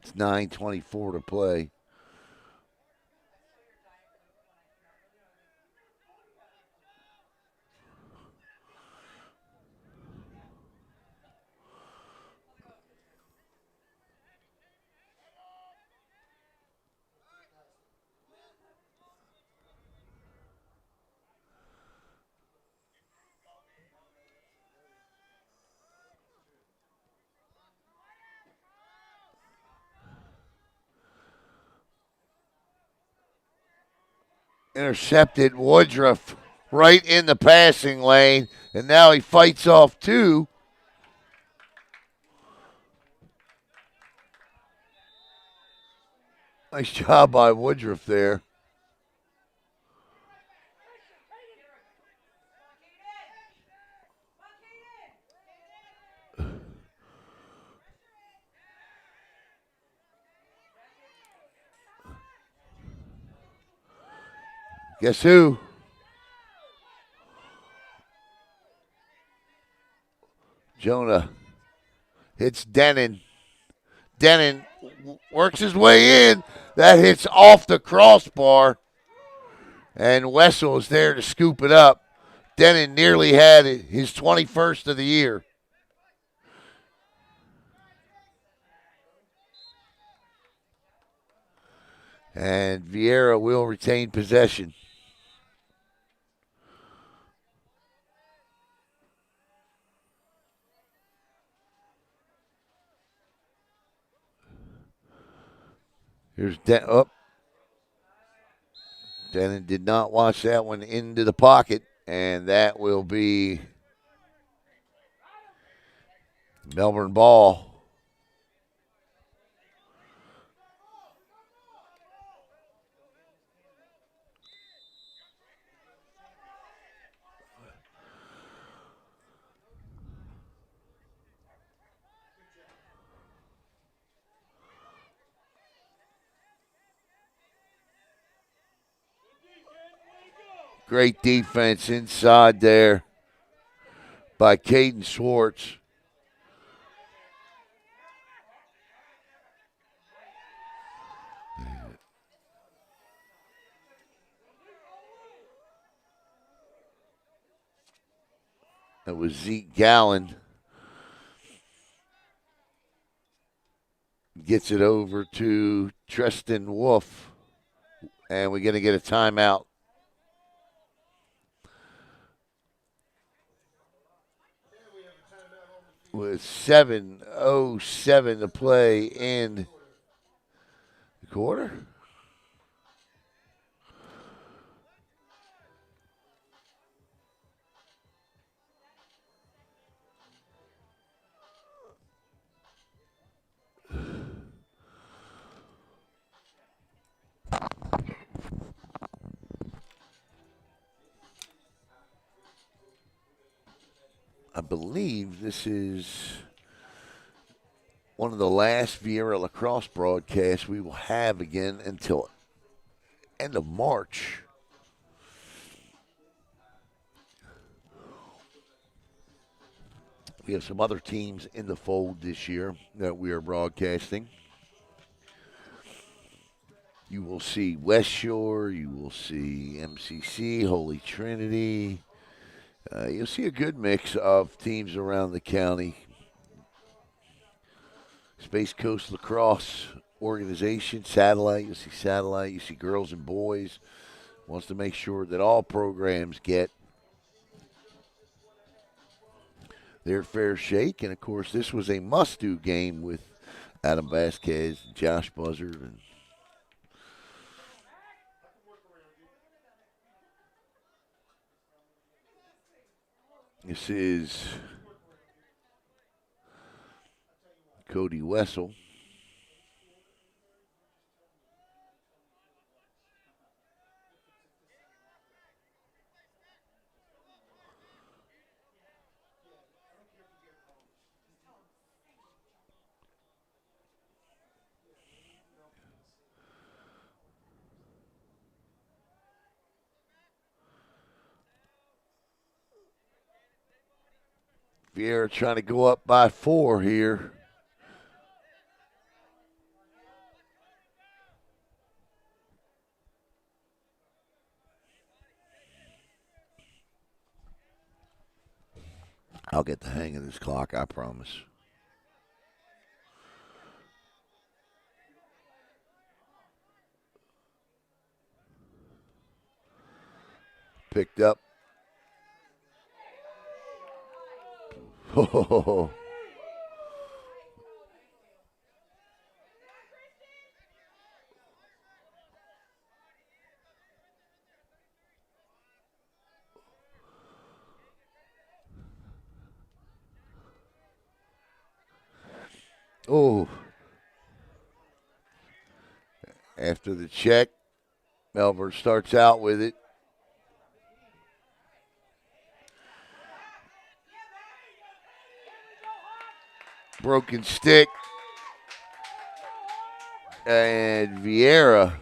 It's 9:24 to play. Intercepted. Woodruff right in the passing lane, and now he fights off 2. Nice job by Woodruff there. Guess who? Jonah hits Denon. Denon works his way in. That hits off the crossbar. And Wessel is there to scoop it up. Denon nearly had his 21st of the year. And Viera will retain possession. Here's Denon did not watch that one into the pocket, and that will be Melbourne ball. Great defense inside there by Caden Schwartz. That was Zeke Gallen. Gets it over to Tristan Wolf. And we're going to get a timeout. With 7:07 to play in the quarter. I believe this is one of the last Viera Lacrosse broadcasts we will have again until end of March. We have some other teams in the fold this year that we are broadcasting. You will see West Shore, you will see MCC, Holy Trinity. You'll see a good mix of teams around the county. Space Coast Lacrosse Organization, Satellite. You see Satellite. You see Girls and Boys. Wants to make sure that all programs get their fair shake. And, of course, this was a must-do game with Adam Vasquez and Josh Buzzard. And this is Cody Wessel. Viera trying to go up by 4 here. I'll get the hang of this clock, I promise. Picked up. Oh. Oh. After the check, Melbourne starts out with it. Broken stick. And Viera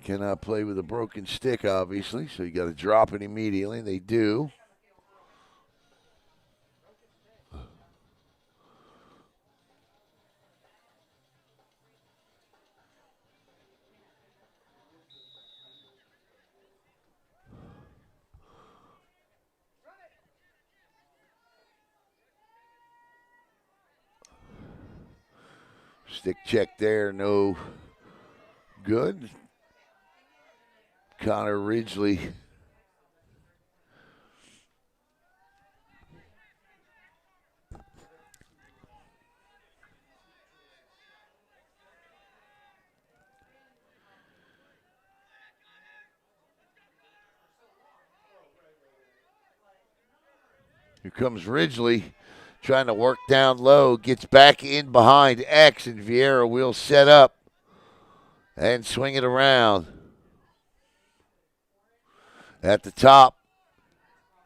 cannot play with a broken stick, obviously, so you got to drop it immediately. They do. Stick check there, no good. Connor Ridgely. Here comes Ridgely trying to work down low, gets back in behind X, and Viera will set up and swing it around. At the top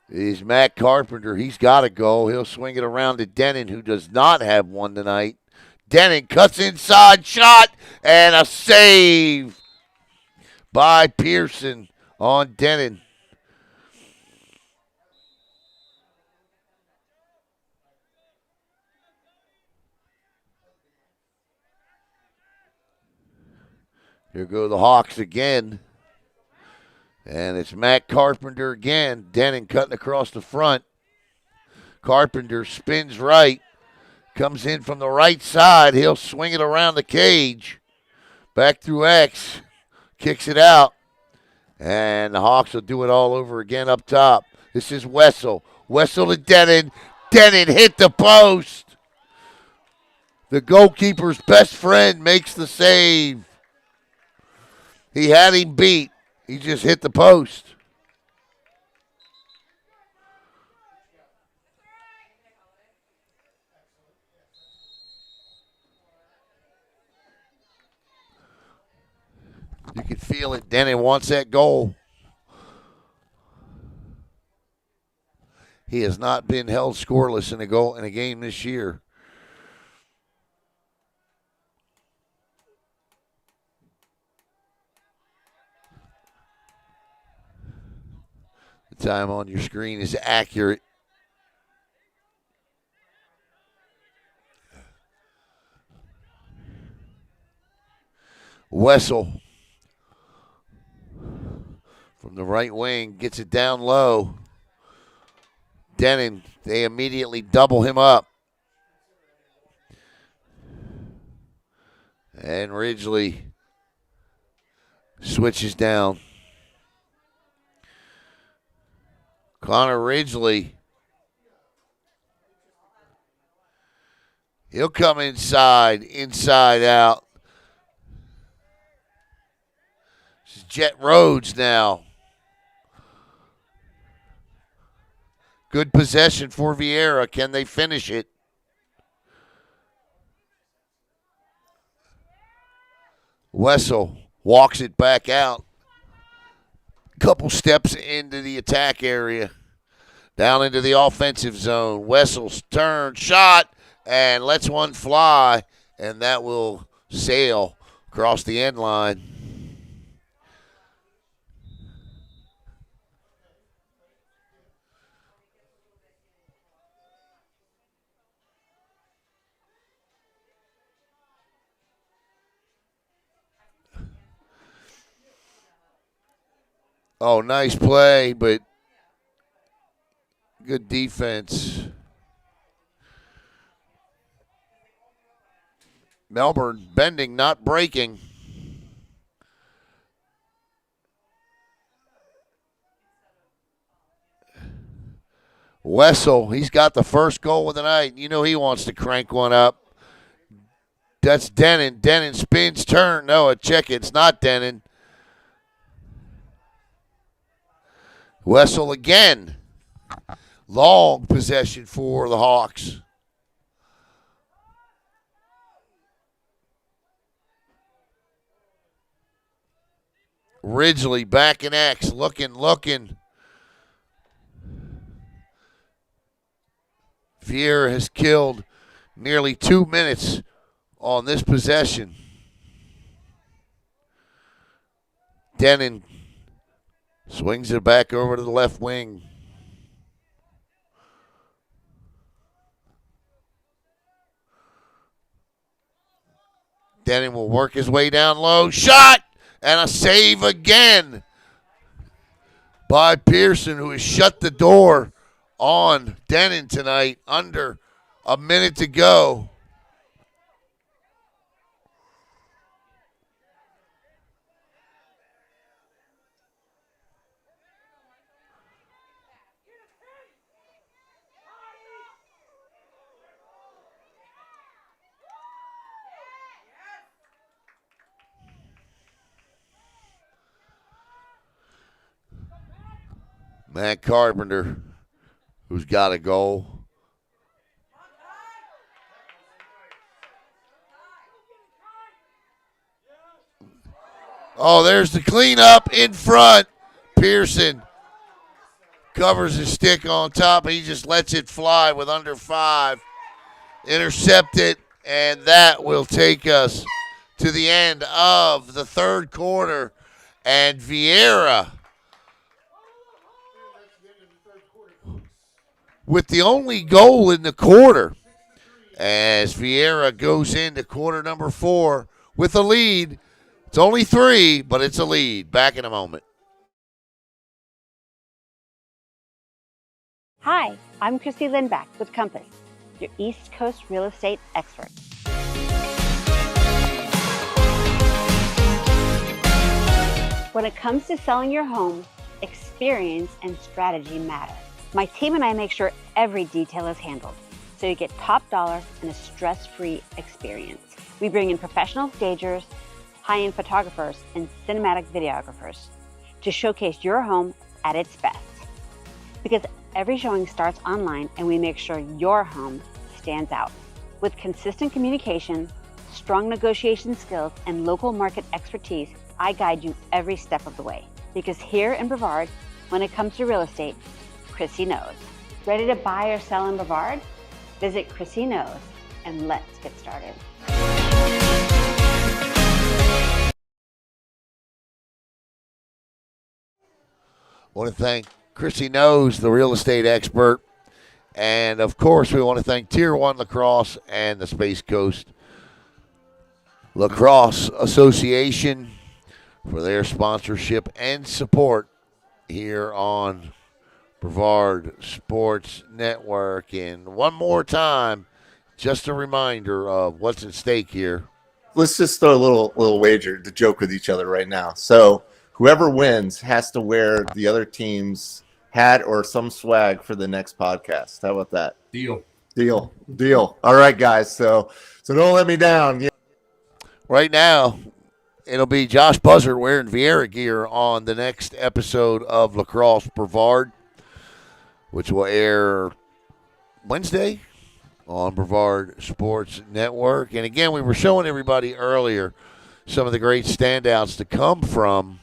is Matt Carpenter. He's got to go. He'll swing it around to Denon, who does not have one tonight. Denon cuts inside, shot, and a save by Pearson on Denon. Here go the Hawks again. And it's Matt Carpenter again. Denon cutting across the front. Carpenter spins right. Comes in from the right side. He'll swing it around the cage. Back through X. Kicks it out. And the Hawks will do it all over again up top. This is Wessel. Wessel to Denon. Denon hit the post. The goalkeeper's best friend makes the save. He had him beat. He just hit the post. You can feel it. Denon wants that goal. He has not been held scoreless in a game this year. The time on your screen is accurate. Wessel from the right wing gets it down low. Denon, they immediately double him up. And Ridgely switches down. Connor Ridgely. He'll come inside out. This is Jet Rhodes now. Good possession for Viera. Can they finish it? Wessel walks it back out. Couple steps into the attack area. Down into the offensive zone. Wessel's turn, shot, and lets one fly. And that will sail across the end line. Oh, nice play, but good defense. Melbourne bending, not breaking. Wessel, he's got the first goal of the night. You know he wants to crank one up. That's Denon. Denon spins, turn. No, a check. It's not Denon. Wessel again. Long possession for the Hawks. Ridgely back in X. Looking. Viera has killed nearly 2 minutes on this possession. Denon swings it back over to the left wing. Denon will work his way down low. Shot! And a save again by Pearson, who has shut the door on Denon tonight. Under a minute to go. Matt Carpenter, who's got a goal. Oh, there's the cleanup in front. Pearson covers his stick on top. He just lets it fly with under 5. Intercept it, and that will take us to the end of the third quarter. And Viera, with the only goal in the quarter, as Viera goes into quarter number 4 with a lead. It's only 3, but it's a lead. Back in a moment. Hi, I'm Christy Lindback with Compass, your East Coast real estate expert. When it comes to selling your home, experience and strategy matter. My team and I make sure every detail is handled, so you get top dollar and a stress-free experience. We bring in professional stagers, high-end photographers, and cinematic videographers to showcase your home at its best. Because every showing starts online, and we make sure your home stands out. With consistent communication, strong negotiation skills, and local market expertise, I guide you every step of the way. Because here in Brevard, when it comes to real estate, Chrissy knows. Ready to buy or sell in Brevard? Visit Chrissy Knows, and let's get started. I want to thank Chrissy Knows, the real estate expert. And, of course, we want to thank Tier 1 Lacrosse and the Space Coast Lacrosse Association for their sponsorship and support here on Brevard Sports Network. And one more time, just a reminder of what's at stake here. Let's just throw a little wager to joke with each other right now. So whoever wins has to wear the other team's hat or some swag for the next podcast. How about that? Deal. All right, guys. So don't let me down. Yeah. Right now, it'll be Josh Buzzard wearing Viera gear on the next episode of Lacrosse Brevard, which will air Wednesday on Brevard Sports Network. And again, we were showing everybody earlier some of the great standouts to come from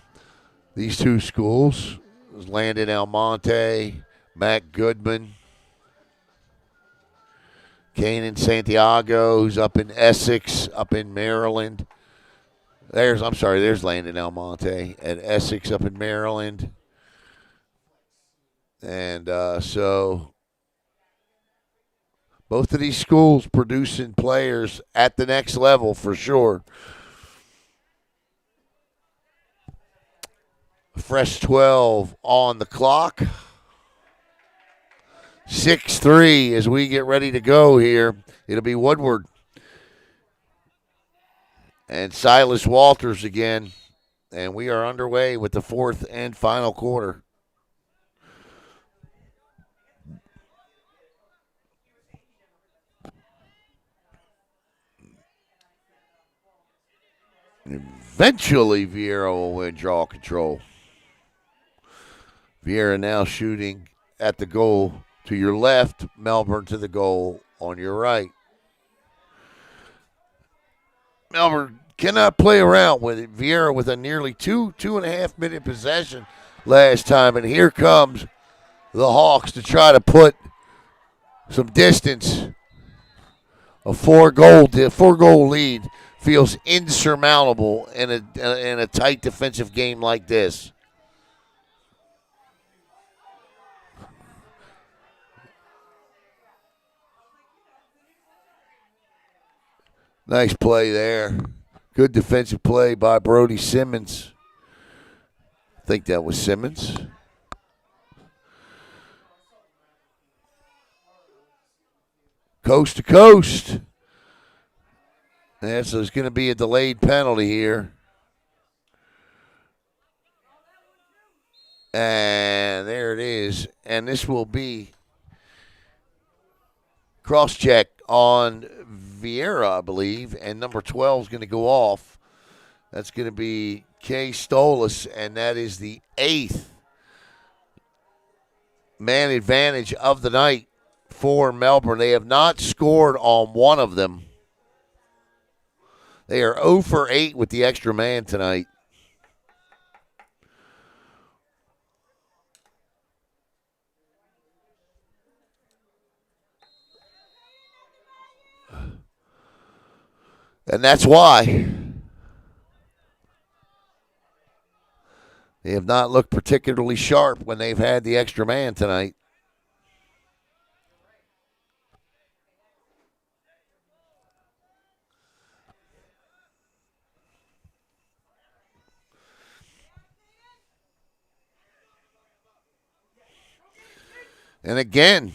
these two schools. It was Landon Almonte, Matt Goodman, Kanan Santiago, who's up in Essex, up in Maryland. There's Landon Almonte at Essex up in Maryland. And so both of these schools producing players at the next level for sure. Fresh 12 on the clock. 6-3 as we get ready to go here. It'll be Woodward and Silas Walters again. And we are underway with the fourth and final quarter. Eventually, Viera will win draw control. Viera now shooting at the goal to your left, Melbourne to the goal on your right. Melbourne cannot play around with it. Viera with a nearly 2.5 minute possession last time, and here comes the Hawks to try to put some distance. A four-goal lead feels insurmountable in a tight defensive game like this. Nice play there. Good defensive play by Brody Simmons. I think that was Simmons. Coast to coast. And so there's going to be a delayed penalty here. And there it is. And this will be cross-check on Viera, I believe. And number 12 is going to go off. That's going to be Kay Stolas, and that is the 8th man advantage of the night for Melbourne. They have not scored on one of them. They are 0 for 8 with the extra man tonight. And that's why they have not looked particularly sharp when they've had the extra man tonight. And again,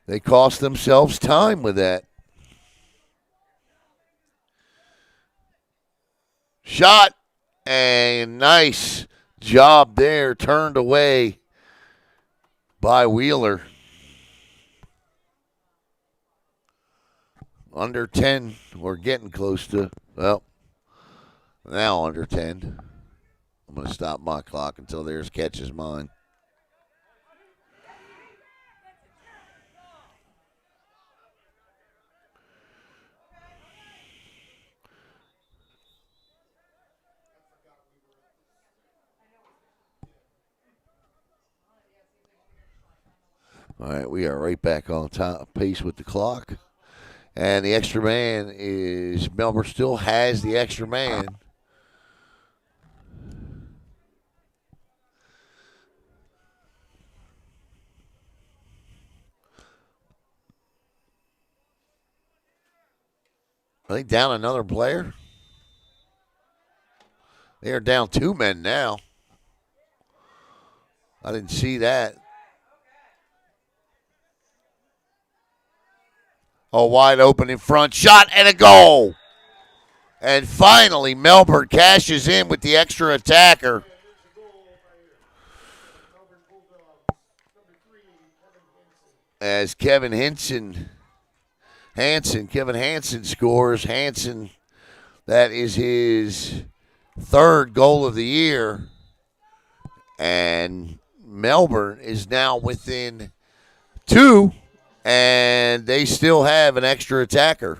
they cost themselves time with that. Shot, and nice job there, turned away by Wheeler. Under 10, we're getting close to, well, now under 10. I'm going to stop my clock until theirs catches mine. All right, we are right back on top pace with the clock. And the extra man is, Melbourne still has the extra man. Are they down another player? They are down 2 men now. I didn't see that. Oh, wide open in front. Shot and a goal. And finally, Melbourne cashes in with the extra attacker. As Kevin Hansen scores. Hansen, that is his 3rd goal of the year. And Melbourne is now within 2. And they still have an extra attacker.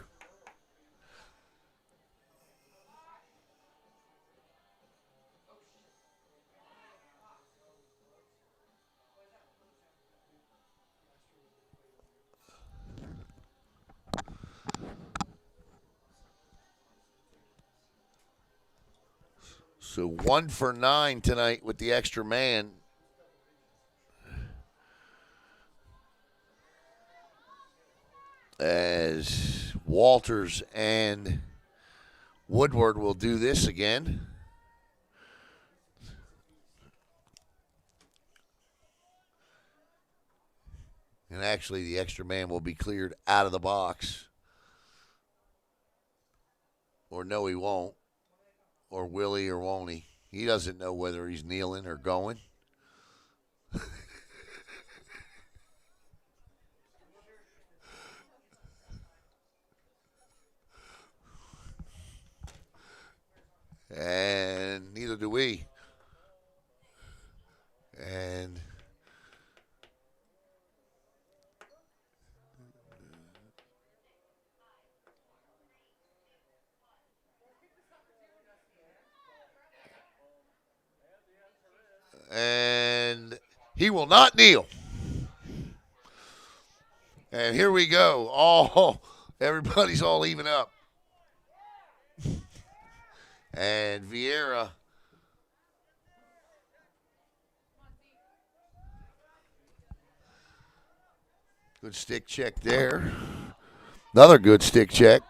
So 1 for 9 tonight with the extra man. As Walters and Woodward will do this again. And actually, the extra man will be cleared out of the box. Or no, he won't. Or will he or won't he? He doesn't know whether he's kneeling or going. And neither do we. And he will not kneel. And here we go. Everybody's all even up. And Viera good stick check there. Another good stick check.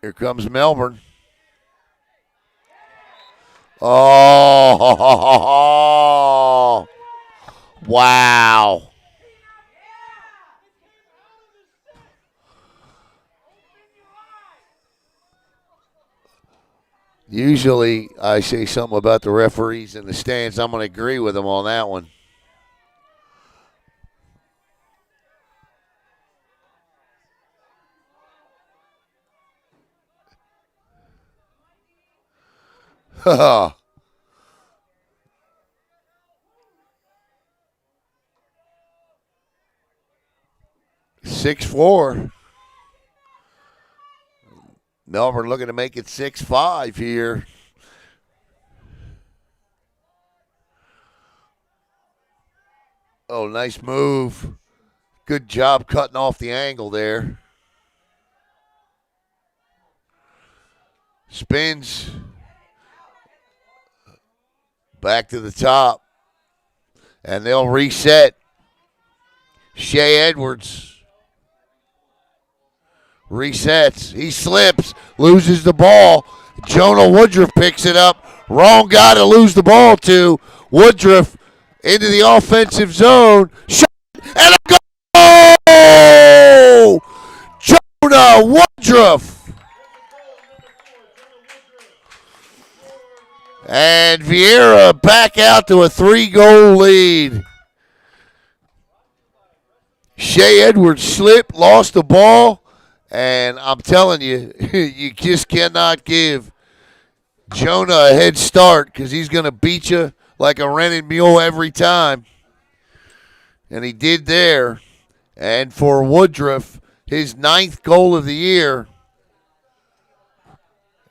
Here comes Melbourne. Oh, wow. Usually I say something about the referees in the stands. I'm going to agree with them on that one. Ha 6-4. Melbourne looking to make it 6-5 here. Oh, nice move. Good job cutting off the angle there. Spins. Back to the top. And they'll reset. Shea Edwards resets. He slips, loses the ball. Jonah Woodruff picks it up. Wrong guy to lose the ball to. Woodruff into the offensive zone. Shot and a goal! Jonah Woodruff. And Viera back out to a 3-goal lead. Shea Edwards slipped, lost the ball, and I'm telling you, you just cannot give Jonah a head start because he's going to beat you like a rented mule every time. And he did there. And for Woodruff, his 9th goal of the year.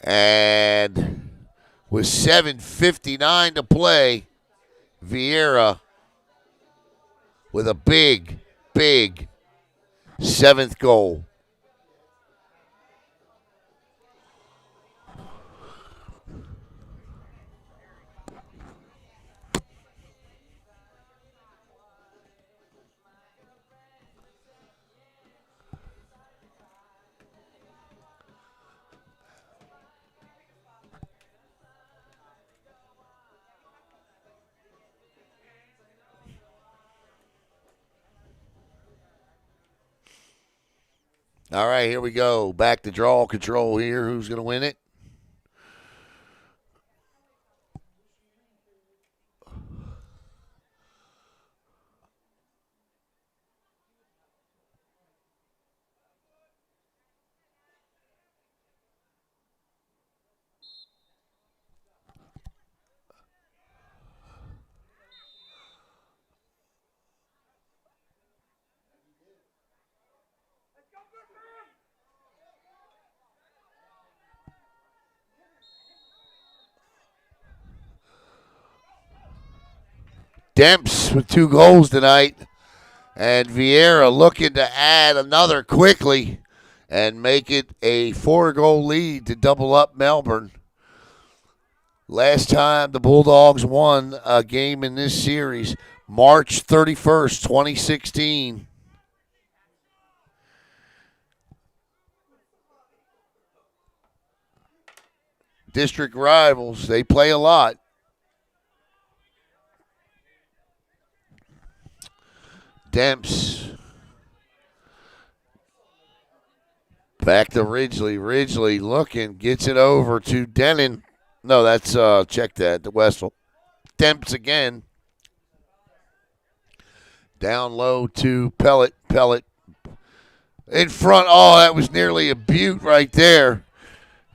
And with 7:59 to play, Viera with a big 7th goal. All right, here we go. Back to draw control here. Who's going to win it? Demps with 2 goals tonight. And Viera looking to add another quickly. and make it a 4-goal lead to double up Melbourne. Last time the Bulldogs won a game in this series, March 31st, 2016. District rivals, they play a lot. Demps. Back to Ridgely. Ridgely looking, gets it over to Denon. No, that's, check that, to Wessel. Demps again. Down low to Pellet. Pellet in front. Oh, that was nearly a butte right there.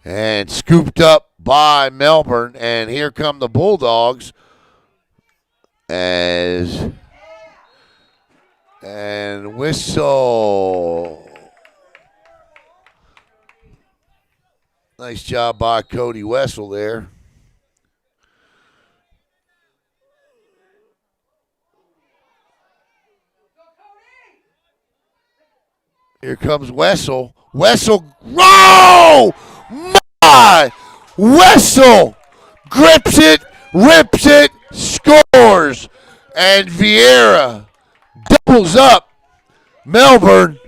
And scooped up by Melbourne. And here come the Bulldogs. And whistle. Nice job by Cody Wessel there. Here comes Wessel. Wessel, whoa! My! Wessel grips it, rips it, scores. And Viera doubles up Melbourne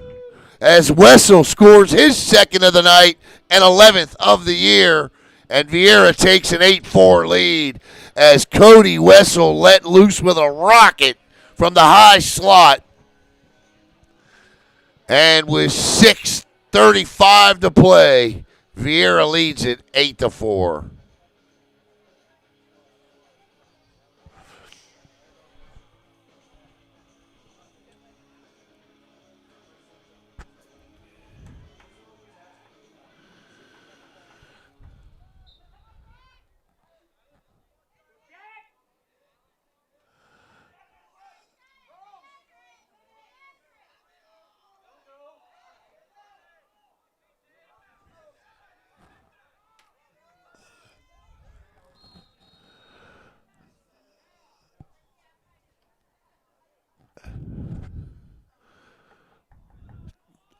as Wessel scores his second of the night and 11th of the year. And Viera takes an 8-4 lead as Cody Wessel let loose with a rocket from the high slot. And with 6:35 to play, Viera leads it 8-4.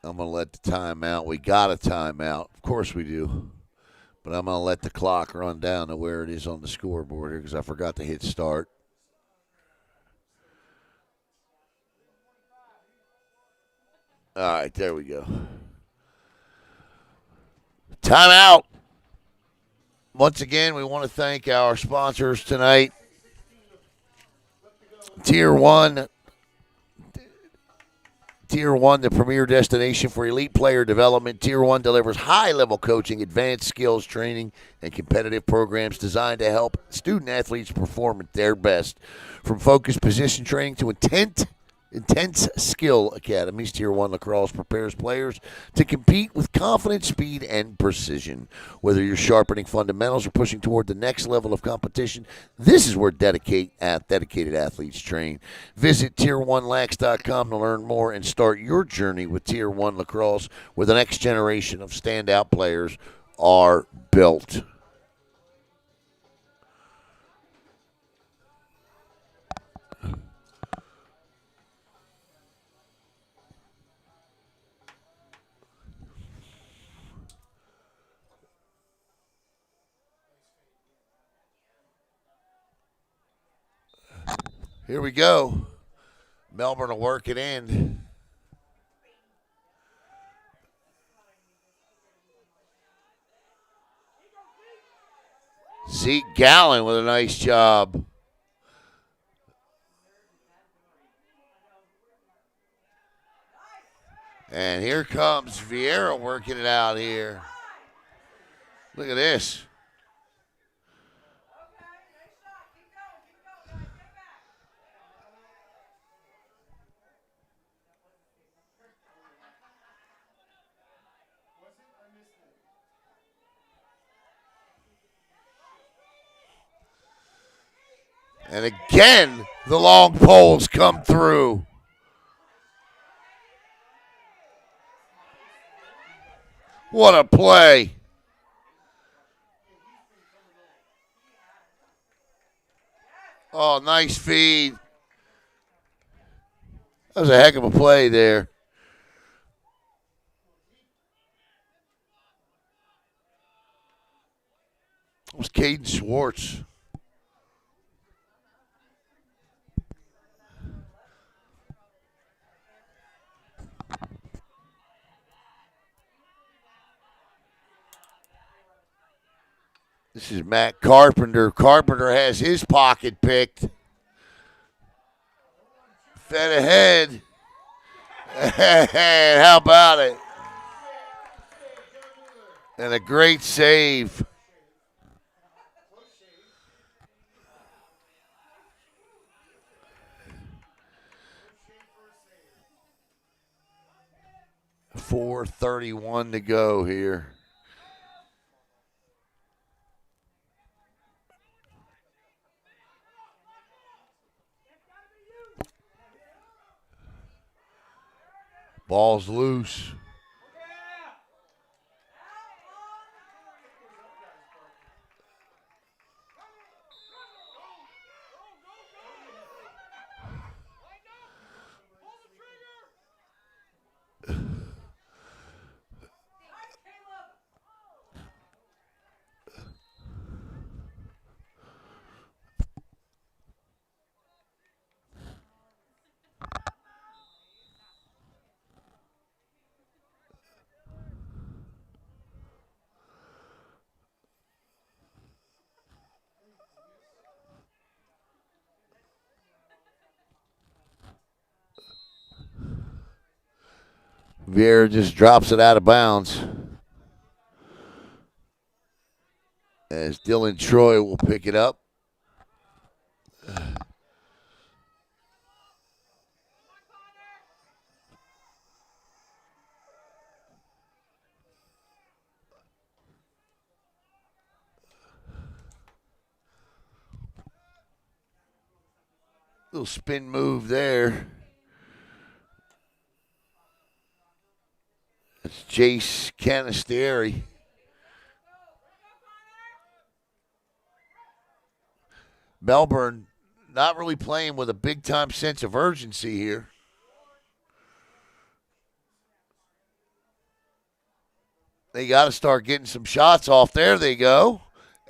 I'm going to let the timeout. We got a timeout. Of course we do. But I'm going to let the clock run down to where it is on the scoreboard here because I forgot to hit start. All right, there we go. Timeout. Once again, we want to thank our sponsors tonight. Tier 1, the premier destination for elite player development. Tier 1 delivers high-level coaching, advanced skills training, and competitive programs designed to help student athletes perform at their best. From focused position training to intense skill academies, Tier 1 Lacrosse prepares players to compete with confidence, speed, and precision. Whether you're sharpening fundamentals or pushing toward the next level of competition, this is where dedicated athletes train. Visit tier1lax.com to learn more and start your journey with Tier 1 Lacrosse, where the next generation of standout players are built. Here we go. Melbourne will work it in. Zeke Gallen with a nice job. And here comes Viera working it out here. Look at this. And again, the long poles come through. What a play. Oh, nice feed. That was a heck of a play there. It was Caden Schwartz. This is Matt Carpenter. Carpenter has his pocket picked. Fed ahead. How about it? And a great save. .431 to go here. Ball's loose. Viera just drops it out of bounds. As Dylan Troy will pick it up. Little spin move there. It's Jace Canistieri. Melbourne not really playing with a big-time sense of urgency here. They got to start getting some shots off. There they go.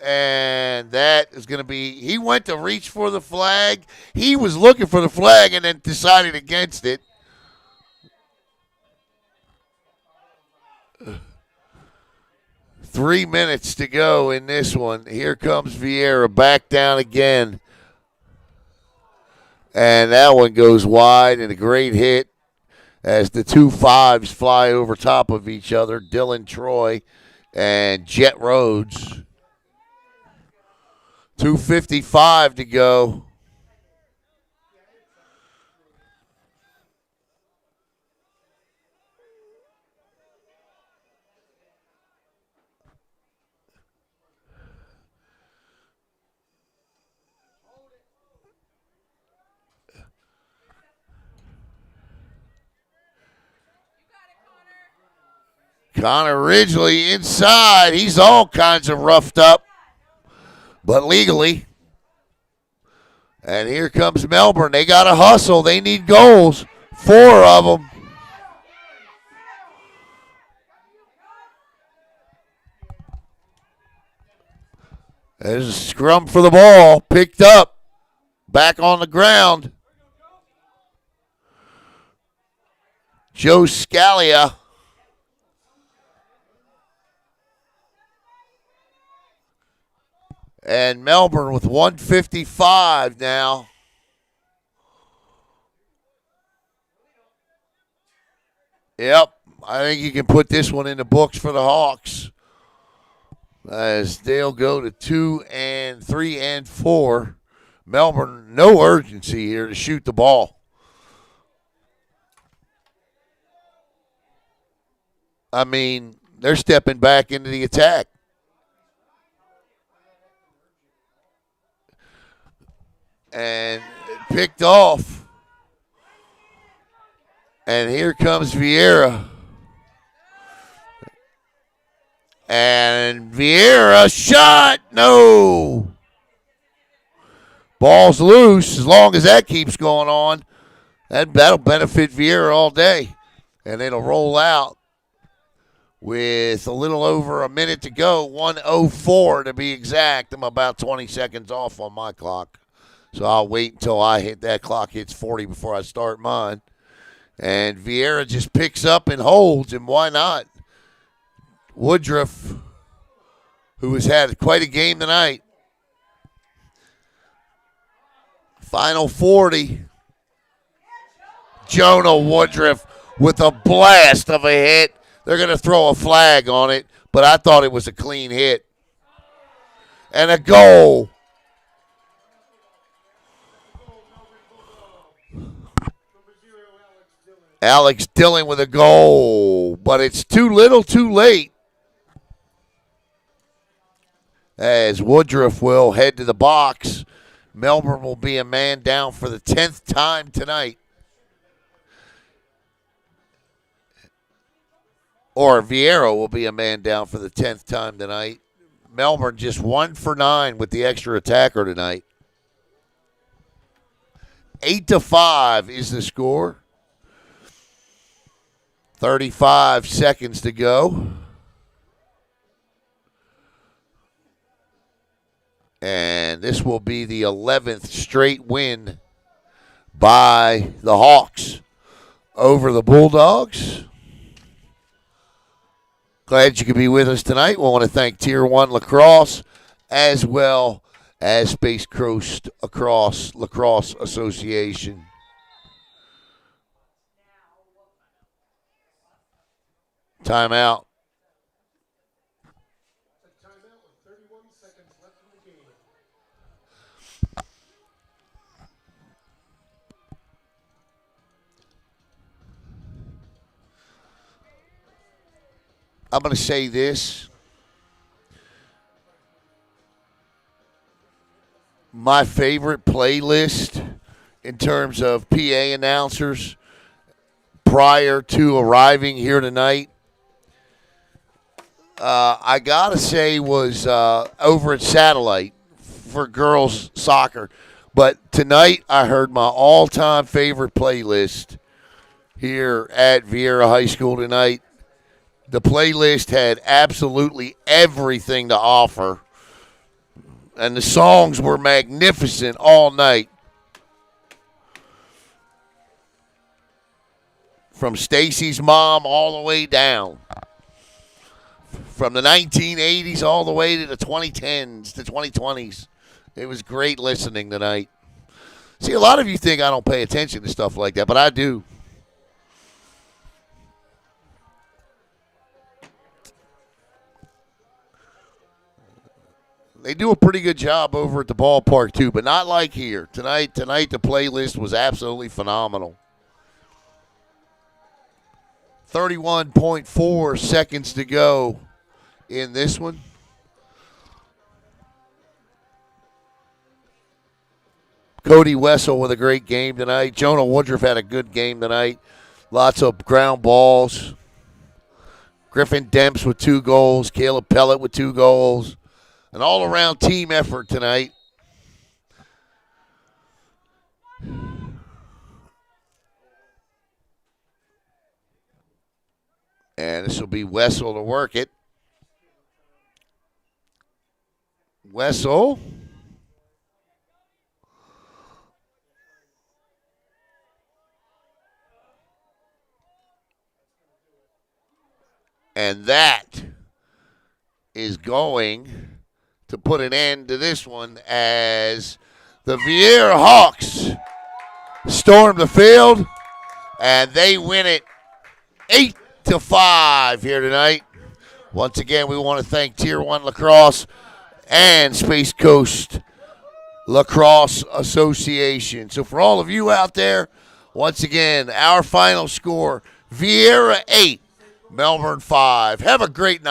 And that is going to be – he went to reach for the flag. He was looking for the flag and then decided against it. Three minutes to go in this one. Here comes Viera back down again. And that one goes wide, and a great hit as the 2 5s fly over top of each other. Dylan Troy and Jet Rhodes. 2:55 to go. Connor Ridgely inside. He's all kinds of roughed up, but legally. And here comes Melbourne. They got to hustle. They need goals. 4 of them. There's a scrum for the ball. Picked up. Back on the ground. Joe Scalia. And Melbourne with 1:55 now. Yep, I think you can put this one in the books for the Hawks. As they'll go to 2 and 3 and 4. Melbourne, no urgency here to shoot the ball. I mean, they're stepping back into the attack. And picked off. And here comes Viera. And Viera shot. No. Ball's loose. As long as that keeps going on, that'll benefit Viera all day. And it'll roll out with a little over a minute to go, 1:04 to be exact. I'm about 20 seconds off on my clock. So I'll wait until I hit that clock hits 40 before I start mine. And Viera just picks up and holds, and why not? Woodruff, who has had quite a game tonight. Final 40. Jonah Woodruff with a blast of a hit. They're going to throw a flag on it, but I thought it was a clean hit. And a goal. Alex Dillon with a goal, but it's too little too late. As Woodruff will head to the box. Melbourne will be a man down for the 10th time tonight. Or Viera will be a man down for the 10th time tonight. Melbourne just 1 for 9 with the extra attacker tonight. 8-5 is the score. 35 seconds to go. And this will be the 11th straight win by the Hawks over the Bulldogs. Glad you could be with us tonight. We want to thank Tier 1 Lacrosse as well as Space Coast Lacrosse Association. Timeout. I'm going to say this. My favorite playlist in terms of PA announcers prior to arriving here tonight, I got to say was over at Satellite for girls soccer. But tonight I heard my all-time favorite playlist here at Viera High School tonight. The playlist had absolutely everything to offer, and the songs were magnificent all night. From Stacy's Mom all the way down. From the 1980s all the way to the 2010s, the 2020s. It was great listening tonight. See, a lot of you think I don't pay attention to stuff like that, but I do. They do a pretty good job over at the ballpark, too, but not like here. Tonight, the playlist was absolutely phenomenal. 31.4 seconds to go in this one. Cody Wessel with a great game tonight. Jonah Woodruff had a good game tonight. Lots of ground balls. Griffin Demps with 2 goals. Caleb Pellet with 2 goals. An all-around team effort tonight. And this will be Wessel to work it. Wessel. And that is going to put an end to this one as the Viera Hawks storm the field, and they win it 8-5 here tonight. Once again, we want to thank Tier 1 Lacrosse and Space Coast Lacrosse Association. So for all of you out there, once again, our final score, Viera 8, Melbourne 5. Have a great night.